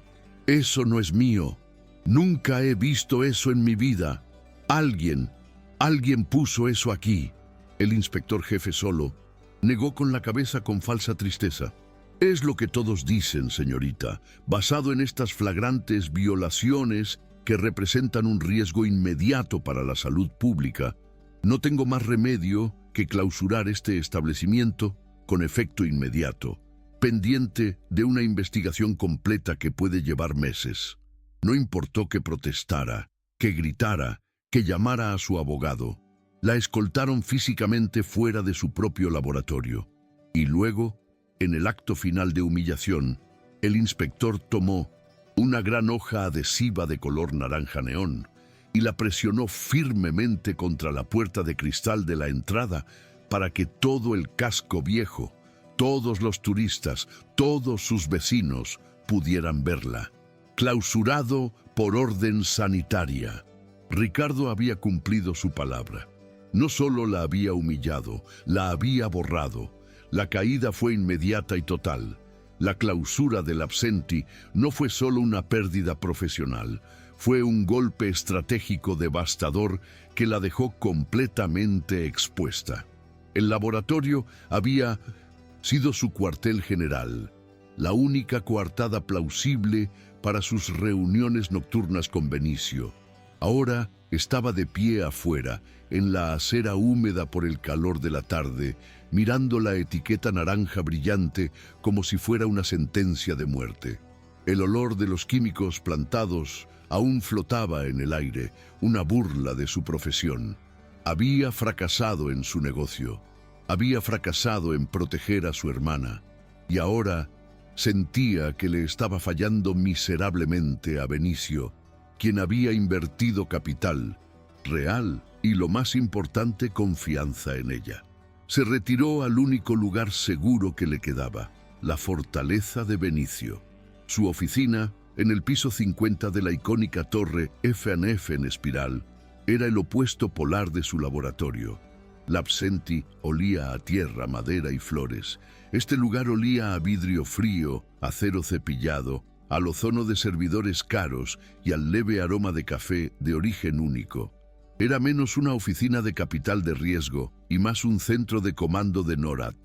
no es mío. Nunca he visto eso en mi vida. Alguien puso eso aquí». El inspector jefe solo negó con la cabeza con falsa tristeza. «Es lo que todos dicen, señorita, basado en estas flagrantes violaciones que representan un riesgo inmediato para la salud pública. No tengo más remedio que clausurar este establecimiento con efecto inmediato, pendiente de una investigación completa que puede llevar meses». No importó que protestara, que gritara, que llamara a su abogado. La escoltaron físicamente fuera de su propio laboratorio. Y luego, en el acto final de humillación, el inspector tomó una gran hoja adhesiva de color naranja neón y la presionó firmemente contra la puerta de cristal de la entrada para que todo el casco viejo, todos los turistas, todos sus vecinos pudieran verla. «Clausurado por orden sanitaria». Ricardo había cumplido su palabra. No solo la había humillado, la había borrado. La caída fue inmediata y total. La clausura del Absenti no fue solo una pérdida profesional, fue un golpe estratégico devastador que la dejó completamente expuesta. El laboratorio había sido su cuartel general, la única coartada plausible para sus reuniones nocturnas con Benicio. Ahora estaba de pie afuera, en la acera húmeda por el calor de la tarde, mirando la etiqueta naranja brillante como si fuera una sentencia de muerte. El olor de los químicos plantados aún flotaba en el aire, una burla de su profesión. Había fracasado en su negocio, había fracasado en proteger a su hermana, y ahora sentía que le estaba fallando miserablemente a Benicio, quien había invertido capital, real y, lo más importante, confianza en ella. Se retiró al único lugar seguro que le quedaba, la fortaleza de Benicio. Su oficina, en el piso 50 de la icónica torre F&F en espiral, era el opuesto polar de su laboratorio. L'Absenti olía a tierra, madera y flores. Este lugar olía a vidrio frío, acero cepillado, al ozono de servidores caros y al leve aroma de café de origen único. Era menos una oficina de capital de riesgo y más un centro de comando de NORAD.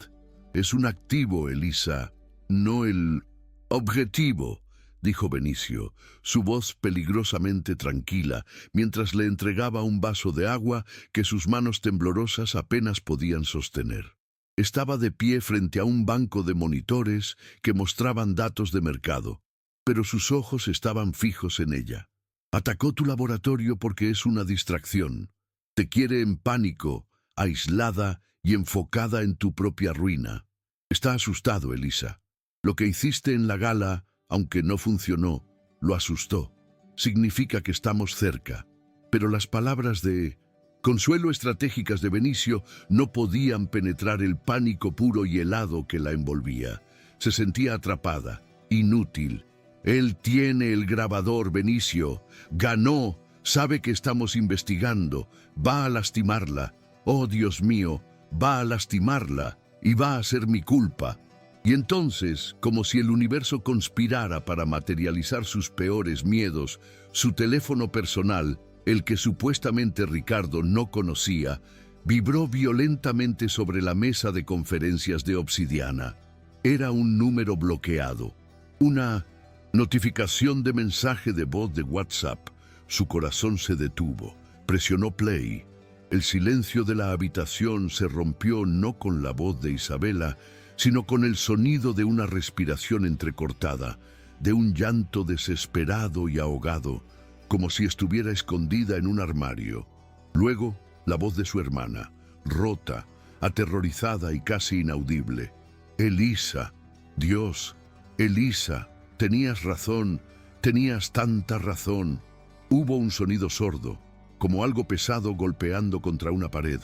Es un activo, Elisa, no el objetivo, dijo Benicio, su voz peligrosamente tranquila, mientras le entregaba un vaso de agua que sus manos temblorosas apenas podían sostener. Estaba de pie frente a un banco de monitores que mostraban datos de mercado, pero sus ojos estaban fijos en ella. Atacó tu laboratorio porque es una distracción. Te quiere en pánico, aislada y enfocada en tu propia ruina. Está asustado, Elisa. Lo que hiciste en la gala, aunque no funcionó, lo asustó. Significa que estamos cerca. Pero las palabras de consuelo estratégicas de Benicio no podían penetrar el pánico puro y helado que la envolvía. Se sentía atrapada, inútil. Él tiene el grabador, Benicio. Ganó. Sabe que estamos investigando. Va a lastimarla. Oh, Dios mío, va a lastimarla y va a ser mi culpa. Y entonces, como si el universo conspirara para materializar sus peores miedos, su teléfono personal, el que supuestamente Ricardo no conocía, vibró violentamente sobre la mesa de conferencias de obsidiana. Era un número bloqueado, una notificación de mensaje de voz de WhatsApp. Su corazón se detuvo, presionó play. El silencio de la habitación se rompió no con la voz de Isabela, sino con el sonido de una respiración entrecortada, de un llanto desesperado y ahogado, como si estuviera escondida en un armario. Luego, la voz de su hermana, rota, aterrorizada y casi inaudible. Elisa, Dios, Elisa, tenías razón, tenías tanta razón. Hubo un sonido sordo, como algo pesado golpeando contra una pared,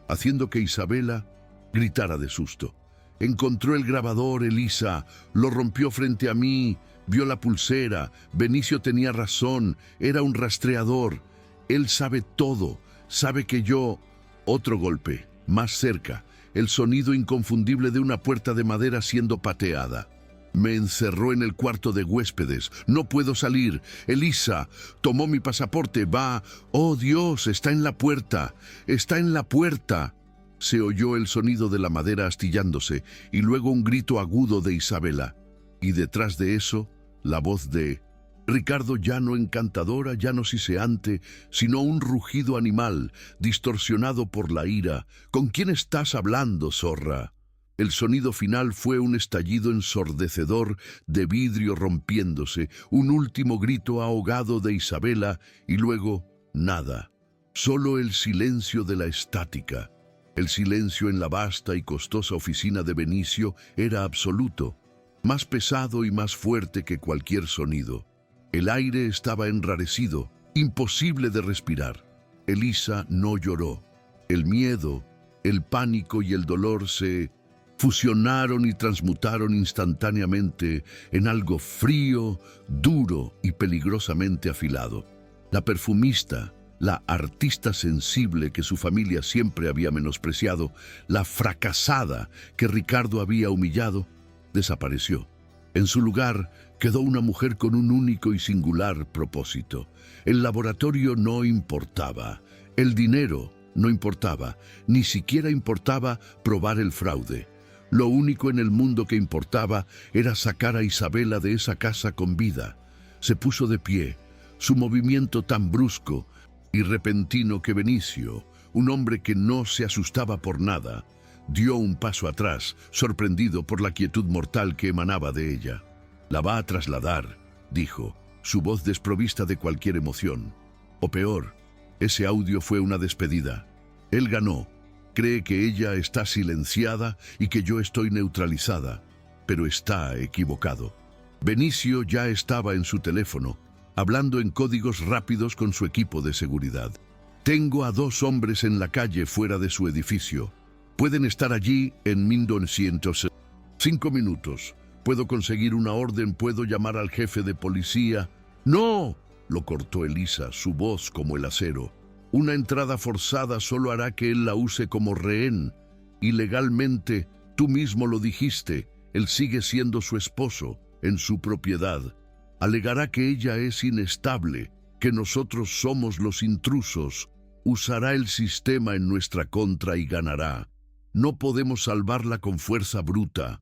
haciendo que Isabela gritara de susto. Encontró el grabador, Elisa, lo rompió frente a mí, vio la pulsera. Benicio tenía razón, era un rastreador. Él sabe todo, sabe que yo... Otro golpe, más cerca, el sonido inconfundible de una puerta de madera siendo pateada. Me encerró en el cuarto de huéspedes. No puedo salir. Elisa, tomó mi pasaporte, va... Oh, Dios, está en la puerta, está en la puerta. Se oyó el sonido de la madera astillándose y luego un grito agudo de Isabela. Y detrás de eso, la voz de Ricardo, ya no encantadora, ya no siseante, sino un rugido animal, distorsionado por la ira. ¿Con quién estás hablando, zorra? El sonido final fue un estallido ensordecedor de vidrio rompiéndose, un último grito ahogado de Isabela y luego nada. Solo el silencio de la estática. El silencio en la vasta y costosa oficina de Benicio era absoluto, más pesado y más fuerte que cualquier sonido. El aire estaba enrarecido, imposible de respirar. Elisa no lloró. El miedo, el pánico y el dolor se fusionaron y transmutaron instantáneamente en algo frío, duro y peligrosamente afilado. La perfumista, la artista sensible que su familia siempre había menospreciado, la fracasada que Ricardo había humillado, desapareció. En su lugar quedó una mujer con un único y singular propósito. El laboratorio no importaba, el dinero no importaba, ni siquiera importaba probar el fraude. Lo único en el mundo que importaba era sacar a Isabela de esa casa con vida. Se puso de pie, su movimiento tan brusco y repentino que Benicio, un hombre que no se asustaba por nada, dio un paso atrás, sorprendido por la quietud mortal que emanaba de ella. La va a trasladar, dijo, su voz desprovista de cualquier emoción. O peor, ese audio fue una despedida. Él ganó. Cree que ella está silenciada y que yo estoy neutralizada, pero está equivocado. Benicio ya estaba en su teléfono, hablando en códigos rápidos con su equipo de seguridad. Tengo a 2 hombres en la calle fuera de su edificio. Pueden estar allí en 1900. 5 minutos. Puedo conseguir una orden, puedo llamar al jefe de policía. ¡No!, lo cortó Elisa, su voz como el acero. Una entrada forzada solo hará que él la use como rehén. Ilegalmente, tú mismo lo dijiste, él sigue siendo su esposo, en su propiedad. Alegará que ella es inestable, que nosotros somos los intrusos. Usará el sistema en nuestra contra y ganará. No podemos salvarla con fuerza bruta.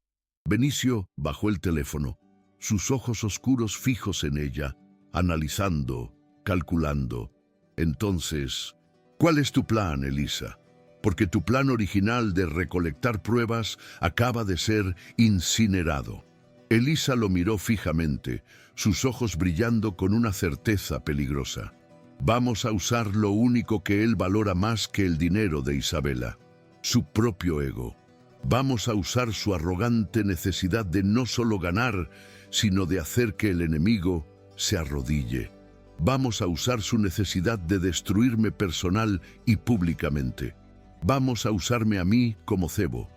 Benicio bajó el teléfono, sus ojos oscuros fijos en ella, analizando, calculando. Entonces, ¿cuál es tu plan, Elisa? Porque tu plan original de recolectar pruebas acaba de ser incinerado. Elisa lo miró fijamente, sus ojos brillando con una certeza peligrosa. Vamos a usar lo único que él valora más que el dinero de Isabela, su propio ego. Vamos a usar su arrogante necesidad de no solo ganar, sino de hacer que el enemigo se arrodille. Vamos a usar su necesidad de destruirme personal y públicamente. Vamos a usarme a mí como cebo.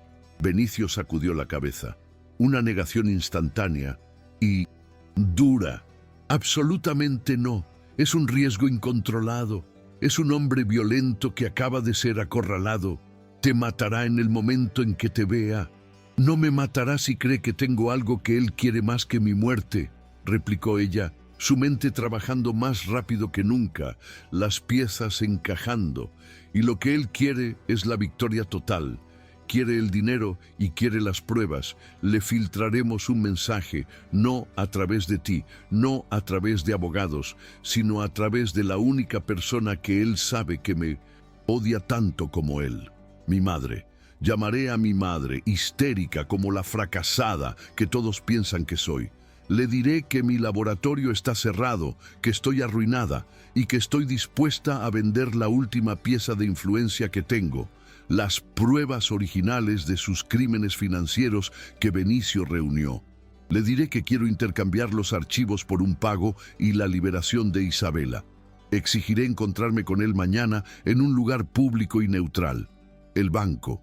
Benicio sacudió la cabeza. Una negación instantánea y dura. Absolutamente no. Es un riesgo incontrolado. Es un hombre violento que acaba de ser acorralado. Te matará en el momento en que te vea. No me matará si cree que tengo algo que él quiere más que mi muerte, replicó ella, su mente trabajando más rápido que nunca, las piezas encajando. Y lo que él quiere es la victoria total. Quiere el dinero y quiere las pruebas. Le filtraremos un mensaje, no a través de ti, no a través de abogados, sino a través de la única persona que él sabe que me odia tanto como él. Mi madre. Llamaré a mi madre, histérica como la fracasada que todos piensan que soy. Le diré que mi laboratorio está cerrado, que estoy arruinada y que estoy dispuesta a vender la última pieza de influencia que tengo, las pruebas originales de sus crímenes financieros que Benicio reunió. Le diré que quiero intercambiar los archivos por un pago y la liberación de Isabela. Exigiré encontrarme con él mañana en un lugar público y neutral. El banco.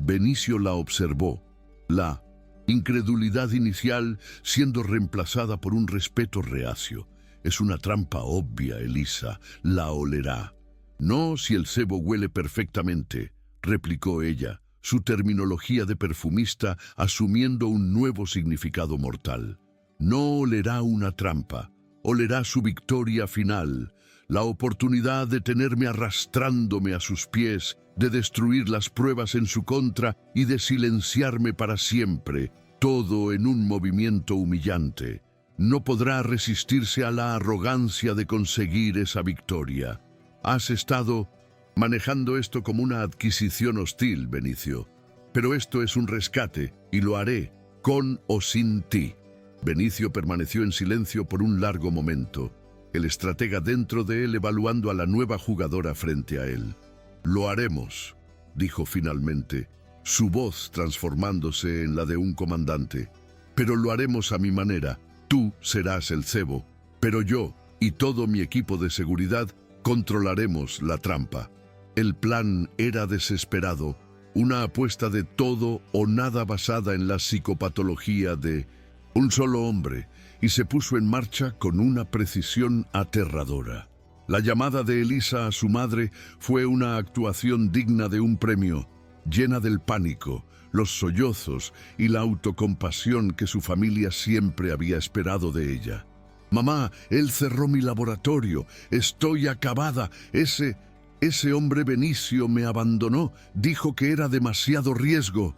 Benicio la observó. La incredulidad inicial siendo reemplazada por un respeto reacio. Es una trampa obvia, Elisa. La olerá. No si el cebo huele perfectamente, replicó ella, su terminología de perfumista asumiendo un nuevo significado mortal. No olerá una trampa. Olerá su victoria final. La oportunidad de tenerme arrastrándome a sus pies, de destruir las pruebas en su contra y de silenciarme para siempre, todo en un movimiento humillante. No podrá resistirse a la arrogancia de conseguir esa victoria. Has estado manejando esto como una adquisición hostil, Benicio. Pero esto es un rescate y lo haré, con o sin ti. Benicio permaneció en silencio por un largo momento, el estratega dentro de él evaluando a la nueva jugadora frente a él. Lo haremos, dijo finalmente, su voz transformándose en la de un comandante. Pero lo haremos a mi manera. Tú serás el cebo, pero yo y todo mi equipo de seguridad controlaremos la trampa. El plan era desesperado, una apuesta de todo o nada basada en la psicopatología de un solo hombre, y se puso en marcha con una precisión aterradora. La llamada de Elisa a su madre fue una actuación digna de un premio, llena del pánico, los sollozos y la autocompasión que su familia siempre había esperado de ella. «Mamá, él cerró mi laboratorio, estoy acabada, ese hombre Benicio me abandonó, dijo que era demasiado riesgo».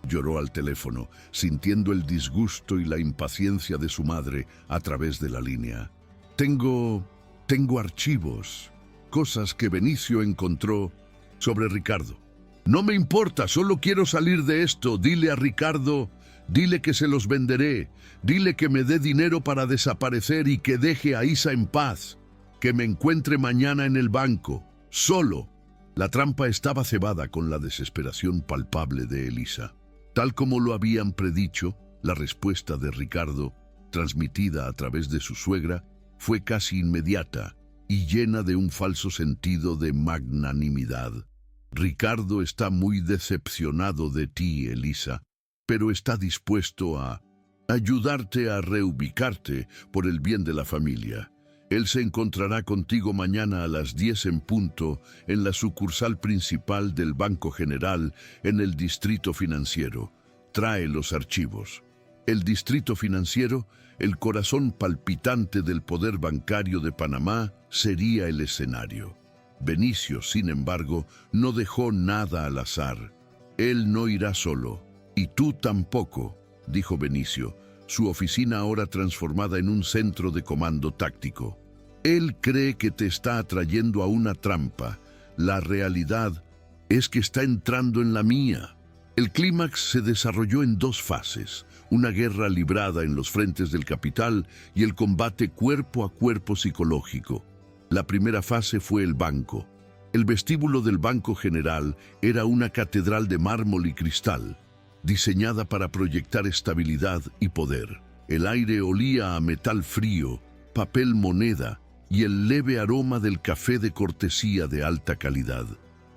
Lloró al teléfono, sintiendo el disgusto y la impaciencia de su madre a través de la línea. Tengo archivos, cosas que Benicio encontró sobre Ricardo. No me importa, solo quiero salir de esto. Dile a Ricardo, dile que se los venderé. Dile que me dé dinero para desaparecer y que deje a Isa en paz. Que me encuentre mañana en el banco, solo. La trampa estaba cebada con la desesperación palpable de Elisa. Tal como lo habían predicho, la respuesta de Ricardo, transmitida a través de su suegra, fue casi inmediata. y llena de un falso sentido de magnanimidad. Ricardo está muy decepcionado de ti, Elisa, pero está dispuesto a ayudarte a reubicarte por el bien de la familia. Él se encontrará contigo mañana a las 10 en punto en la sucursal principal del Banco General en el Distrito Financiero. Trae los archivos. El Distrito Financiero, el corazón palpitante del poder bancario de Panamá, sería el escenario. Benicio, sin embargo, no dejó nada al azar. Él no irá solo, y tú tampoco, dijo Benicio, su oficina ahora transformada en un centro de comando táctico. Él cree que te está atrayendo a una trampa. La realidad es que está entrando en la mía. El clímax se desarrolló en dos fases, una guerra librada en los frentes del capital y el combate cuerpo a cuerpo psicológico. La primera fase fue el banco. El vestíbulo del Banco General era una catedral de mármol y cristal, diseñada para proyectar estabilidad y poder. El aire olía a metal frío, papel moneda y el leve aroma del café de cortesía de alta calidad.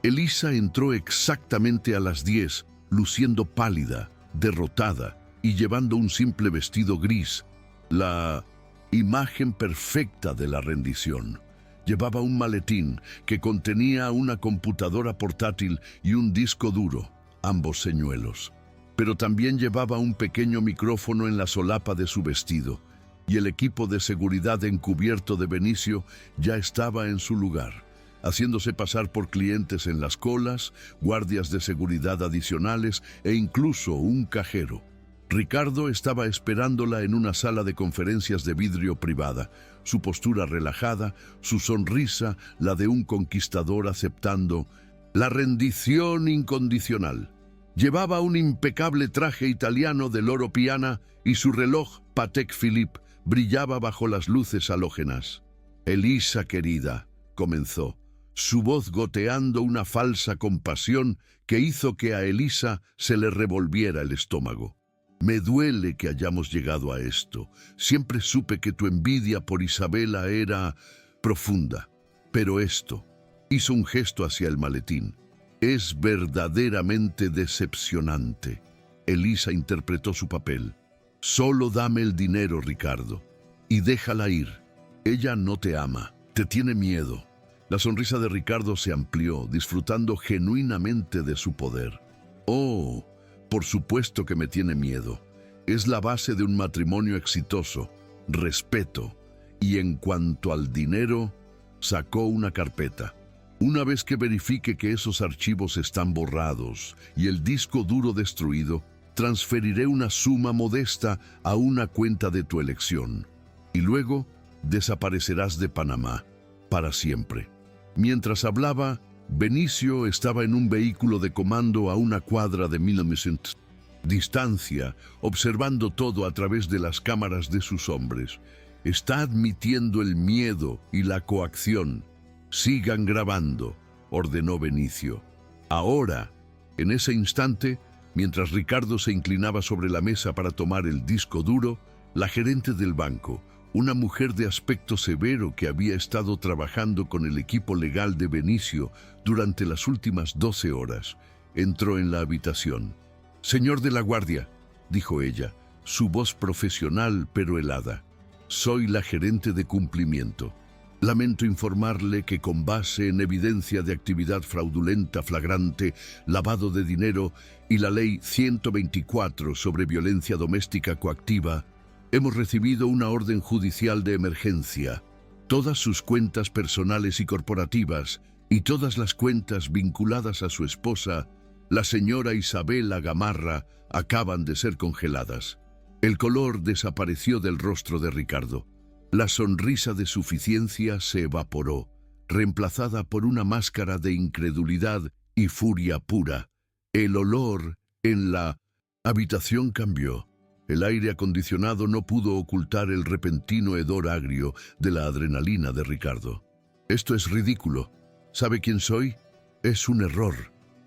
Elisa entró exactamente a las 10, luciendo pálida, derrotada y llevando un simple vestido gris, la imagen perfecta de la rendición. Llevaba un maletín que contenía una computadora portátil y un disco duro, ambos señuelos. Pero también llevaba un pequeño micrófono en la solapa de su vestido, y el equipo de seguridad encubierto de Benicio ya estaba en su lugar, haciéndose pasar por clientes en las colas, guardias de seguridad adicionales e incluso un cajero. Ricardo estaba esperándola en una sala de conferencias de vidrio privada, su postura relajada, su sonrisa, la de un conquistador aceptando la rendición incondicional. Llevaba un impecable traje italiano de Loro Piana y su reloj Patek Philippe brillaba bajo las luces halógenas. «Elisa, querida», comenzó, su voz goteando una falsa compasión que hizo que a Elisa se le revolviera el estómago. «Me duele que hayamos llegado a esto. Siempre supe que tu envidia por Isabela era profunda. Pero esto», hizo un gesto hacia el maletín, «es verdaderamente decepcionante». Elisa interpretó su papel. «Solo dame el dinero, Ricardo, y déjala ir. Ella no te ama, te tiene miedo». La sonrisa de Ricardo se amplió, disfrutando genuinamente de su poder. «Oh, por supuesto que me tiene miedo. Es la base de un matrimonio exitoso, respeto». Y en cuanto al dinero, sacó una carpeta. «Una vez que verifique que esos archivos están borrados y el disco duro destruido, transferiré una suma modesta a una cuenta de tu elección. Y luego desaparecerás de Panamá para siempre». Mientras hablaba, Benicio estaba en un vehículo de comando a una cuadra de 1000 distancia, observando todo a través de las cámaras de sus hombres. «Está admitiendo el miedo y la coacción. Sigan grabando», ordenó Benicio. Ahora, en ese instante, mientras Ricardo se inclinaba sobre la mesa para tomar el disco duro, la gerente del banco, una mujer de aspecto severo que había estado trabajando con el equipo legal de Benicio durante las últimas 12 horas, entró en la habitación. «Señor de la guardia», dijo ella, su voz profesional pero helada, «soy la gerente de cumplimiento. Lamento informarle que con base en evidencia de actividad fraudulenta flagrante, lavado de dinero y la Ley 124 sobre violencia doméstica coactiva, hemos recibido una orden judicial de emergencia. Todas sus cuentas personales y corporativas y todas las cuentas vinculadas a su esposa, la señora Isabela Gamarra, acaban de ser congeladas». El color desapareció del rostro de Ricardo. La sonrisa de suficiencia se evaporó, reemplazada por una máscara de incredulidad y furia pura. El olor en la habitación cambió. El aire acondicionado no pudo ocultar el repentino hedor agrio de la adrenalina de Ricardo. «Esto es ridículo. ¿Sabe quién soy? Es un error».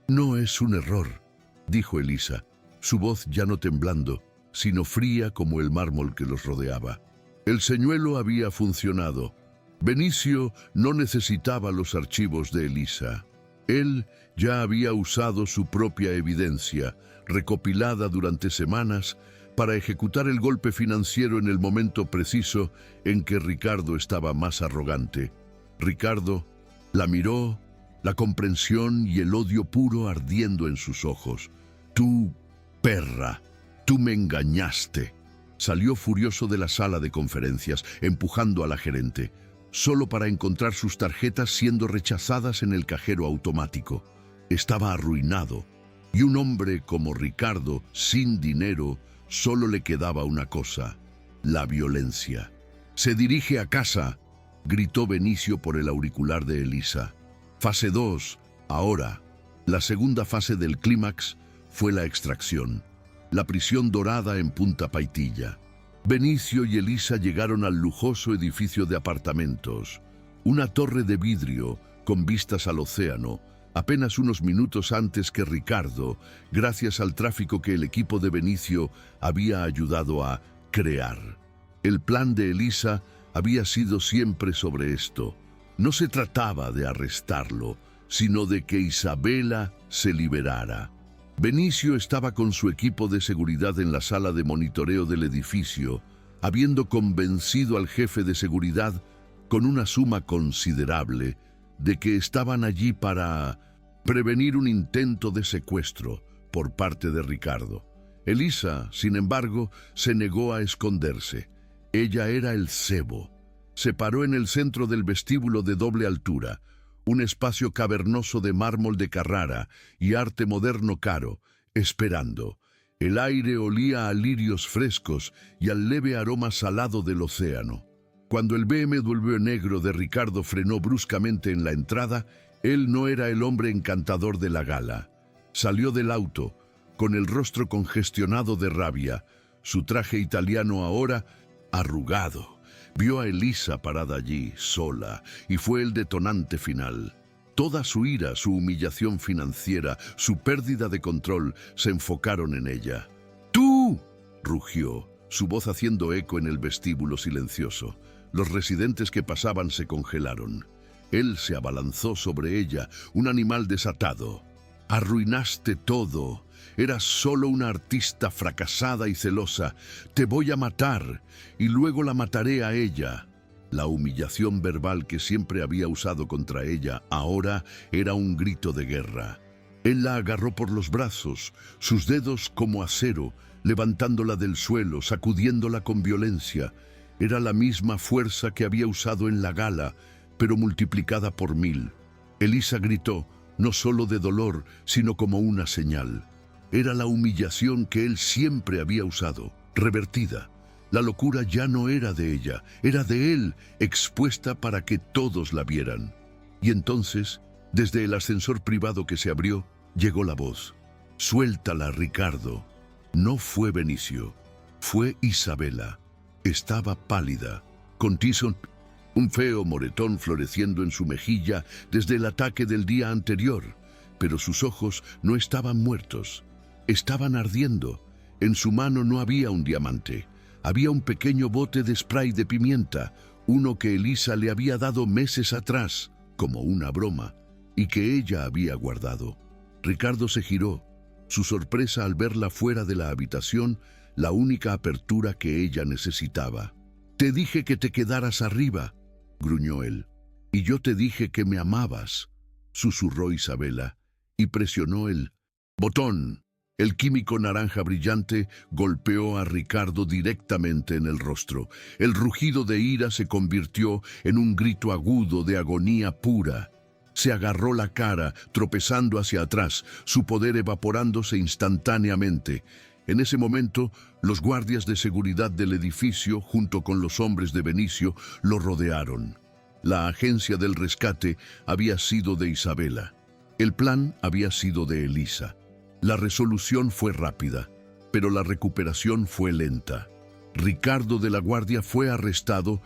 «No es un error», dijo Elisa, su voz ya no temblando, sino fría como el mármol que los rodeaba. El señuelo había funcionado. Benicio no necesitaba los archivos de Elisa. Él ya había usado su propia evidencia, recopilada durante semanas, para ejecutar el golpe financiero en el momento preciso en que Ricardo estaba más arrogante. Ricardo la miró, la comprensión y el odio puro ardiendo en sus ojos. «Tú, perra, tú me engañaste». Salió furioso de la sala de conferencias, empujando a la gerente, solo para encontrar sus tarjetas siendo rechazadas en el cajero automático. Estaba arruinado, y un hombre como Ricardo, sin dinero, solo le quedaba una cosa: la violencia. «Se dirige a casa», gritó Benicio por el auricular de Elisa. Fase 2, ahora. La segunda fase del clímax fue la extracción. La prisión dorada en Punta Paitilla. Benicio y Elisa llegaron al lujoso edificio de apartamentos, una torre de vidrio con vistas al océano, apenas unos minutos antes que Ricardo, gracias al tráfico que el equipo de Benicio había ayudado a crear. El plan de Elisa había sido siempre sobre esto. No se trataba de arrestarlo, sino de que Isabela se liberara. Benicio estaba con su equipo de seguridad en la sala de monitoreo del edificio, habiendo convencido al jefe de seguridad, con una suma considerable, de que estaban allí para prevenir un intento de secuestro por parte de Ricardo. Elisa, sin embargo, se negó a esconderse. Ella era el cebo. Se paró en el centro del vestíbulo de doble altura, un espacio cavernoso de mármol de Carrara y arte moderno caro, esperando. El aire olía a lirios frescos y al leve aroma salado del océano. Cuando el BMW negro de Ricardo frenó bruscamente en la entrada, él no era el hombre encantador de la gala. Salió del auto, con el rostro congestionado de rabia, su traje italiano ahora arrugado. Vio a Elisa parada allí, sola, y fue el detonante final. Toda su ira, su humillación financiera, su pérdida de control, se enfocaron en ella. «¡Tú!», rugió, su voz haciendo eco en el vestíbulo silencioso. Los residentes que pasaban se congelaron. Él se abalanzó sobre ella, un animal desatado. «Arruinaste todo. Eras solo una artista fracasada y celosa. Te voy a matar, y luego la mataré a ella». La humillación verbal que siempre había usado contra ella ahora era un grito de guerra. Él la agarró por los brazos, sus dedos como acero, levantándola del suelo, sacudiéndola con violencia. Era la misma fuerza que había usado en la gala, pero multiplicada por 1000. Elisa gritó, no solo de dolor, sino como una señal. Era la humillación que él siempre había usado, revertida. La locura ya no era de ella, era de él, expuesta para que todos la vieran. Y entonces, desde el ascensor privado que se abrió, llegó la voz. «Suéltala, Ricardo». No fue Benicio, fue Isabela. Estaba pálida, con tizón, un feo moretón floreciendo en su mejilla desde el ataque del día anterior, pero sus ojos no estaban muertos, estaban ardiendo. En su mano no había un diamante. Había un pequeño bote de spray de pimienta, uno que Elisa le había dado meses atrás, como una broma, y que ella había guardado. Ricardo se giró, su sorpresa al verla fuera de la habitación, la única apertura que ella necesitaba. «Te dije que te quedaras arriba», gruñó él. «Y yo te dije que me amabas», susurró Isabela, y presionó el botón. El químico naranja brillante golpeó a Ricardo directamente en el rostro. El rugido de ira se convirtió en un grito agudo de agonía pura. Se agarró la cara, tropezando hacia atrás, su poder evaporándose instantáneamente. En ese momento, los guardias de seguridad del edificio, junto con los hombres de Benicio, lo rodearon. La agencia del rescate había sido de Isabela. El plan había sido de Elisa. La resolución fue rápida, pero la recuperación fue lenta. Ricardo de la Guardia fue arrestado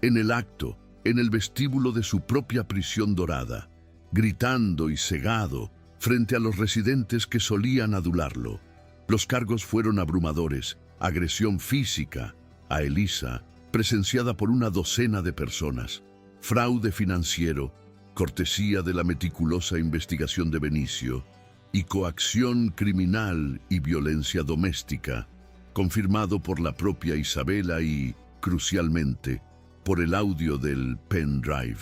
en el acto, en el vestíbulo de su propia prisión dorada, gritando y cegado frente a los residentes que solían adularlo. Los cargos fueron abrumadores: agresión física a Elisa, presenciada por una docena de personas, fraude financiero, cortesía de la meticulosa investigación de Benicio, y coacción criminal y violencia doméstica, confirmado por la propia Isabela y, crucialmente, por el audio del pendrive.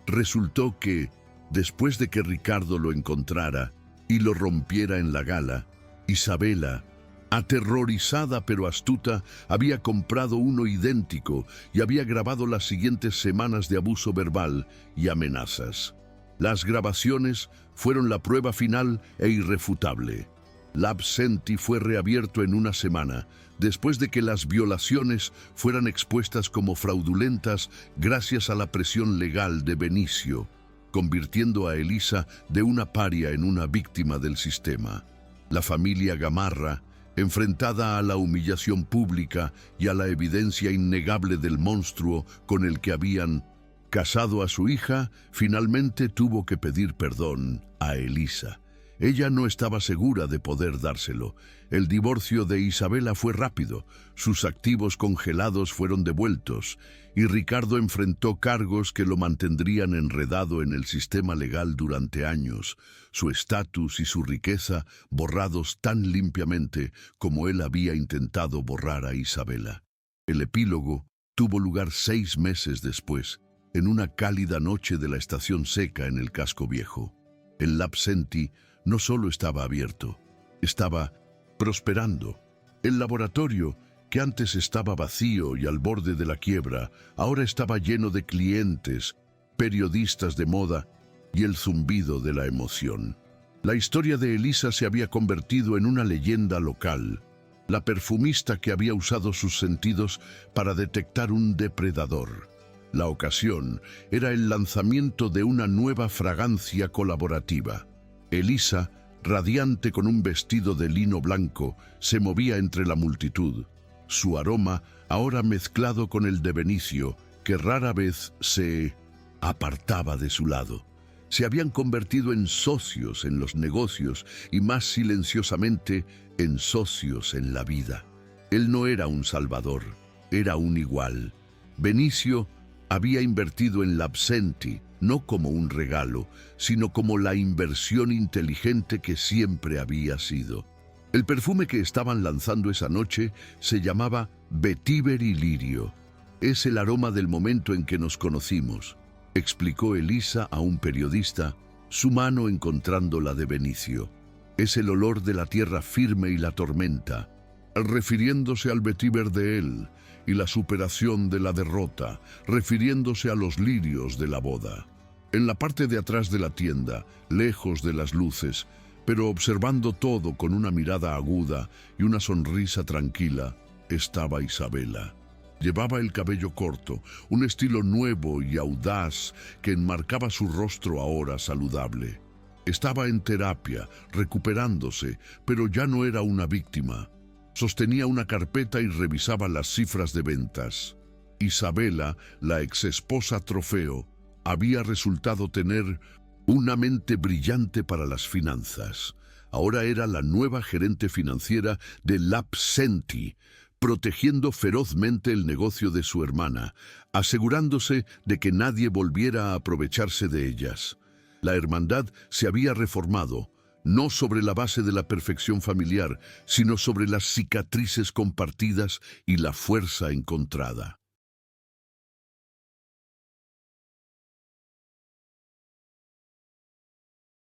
Resultó que, después de que Ricardo lo encontrara y lo rompiera en la gala, Isabela, aterrorizada pero astuta, había comprado uno idéntico y había grabado las siguientes semanas de abuso verbal y amenazas. Las grabaciones fueron la prueba final e irrefutable. L'Absenti fue reabierto en una semana, después de que las violaciones fueran expuestas como fraudulentas gracias a la presión legal de Benicio, convirtiendo a Elisa de una paria en una víctima del sistema. La familia Gamarra, enfrentada a la humillación pública y a la evidencia innegable del monstruo con el que habían casado a su hija, finalmente tuvo que pedir perdón a Elisa. Ella no estaba segura de poder dárselo. El divorcio de Isabela fue rápido, sus activos congelados fueron devueltos, y Ricardo enfrentó cargos que lo mantendrían enredado en el sistema legal durante años, su estatus y su riqueza borrados tan limpiamente como él había intentado borrar a Isabela. El epílogo tuvo lugar 6 meses después, en una cálida noche de la estación seca en el casco viejo. El L'Absenti no solo estaba abierto, estaba prosperando. El laboratorio, que antes estaba vacío y al borde de la quiebra, ahora estaba lleno de clientes, periodistas de moda y el zumbido de la emoción. La historia de Elisa se había convertido en una leyenda local, la perfumista que había usado sus sentidos para detectar un depredador. La ocasión era el lanzamiento de una nueva fragancia colaborativa. Elisa, radiante con un vestido de lino blanco, se movía entre la multitud. Su aroma, ahora mezclado con el de Benicio, que rara vez se apartaba de su lado. Se habían convertido en socios en los negocios y más silenciosamente en socios en la vida. Él no era un salvador, era un igual. Benicio había invertido en L'Absenti, no como un regalo, sino como la inversión inteligente que siempre había sido. El perfume que estaban lanzando esa noche se llamaba Vetiver y Lirio. Es el aroma del momento en que nos conocimos, explicó Elisa a un periodista, su mano encontrando la de Benicio. Es el olor de la tierra firme y la tormenta, refiriéndose al vetiver de él, y la superación de la derrota, refiriéndose a los lirios de la boda. En la parte de atrás de la tienda, lejos de las luces, pero observando todo con una mirada aguda y una sonrisa tranquila, estaba Isabela. Llevaba el cabello corto, un estilo nuevo y audaz que enmarcaba su rostro ahora saludable. Estaba en terapia, recuperándose, pero ya no era una víctima. Sostenía una carpeta y revisaba las cifras de ventas. Isabela, la exesposa trofeo, había resultado tener una mente brillante para las finanzas. Ahora era la nueva gerente financiera de L'Absenti, protegiendo ferozmente el negocio de su hermana, asegurándose de que nadie volviera a aprovecharse de ellas. La hermandad se había reformado, no sobre la base de la perfección familiar, sino sobre las cicatrices compartidas y la fuerza encontrada.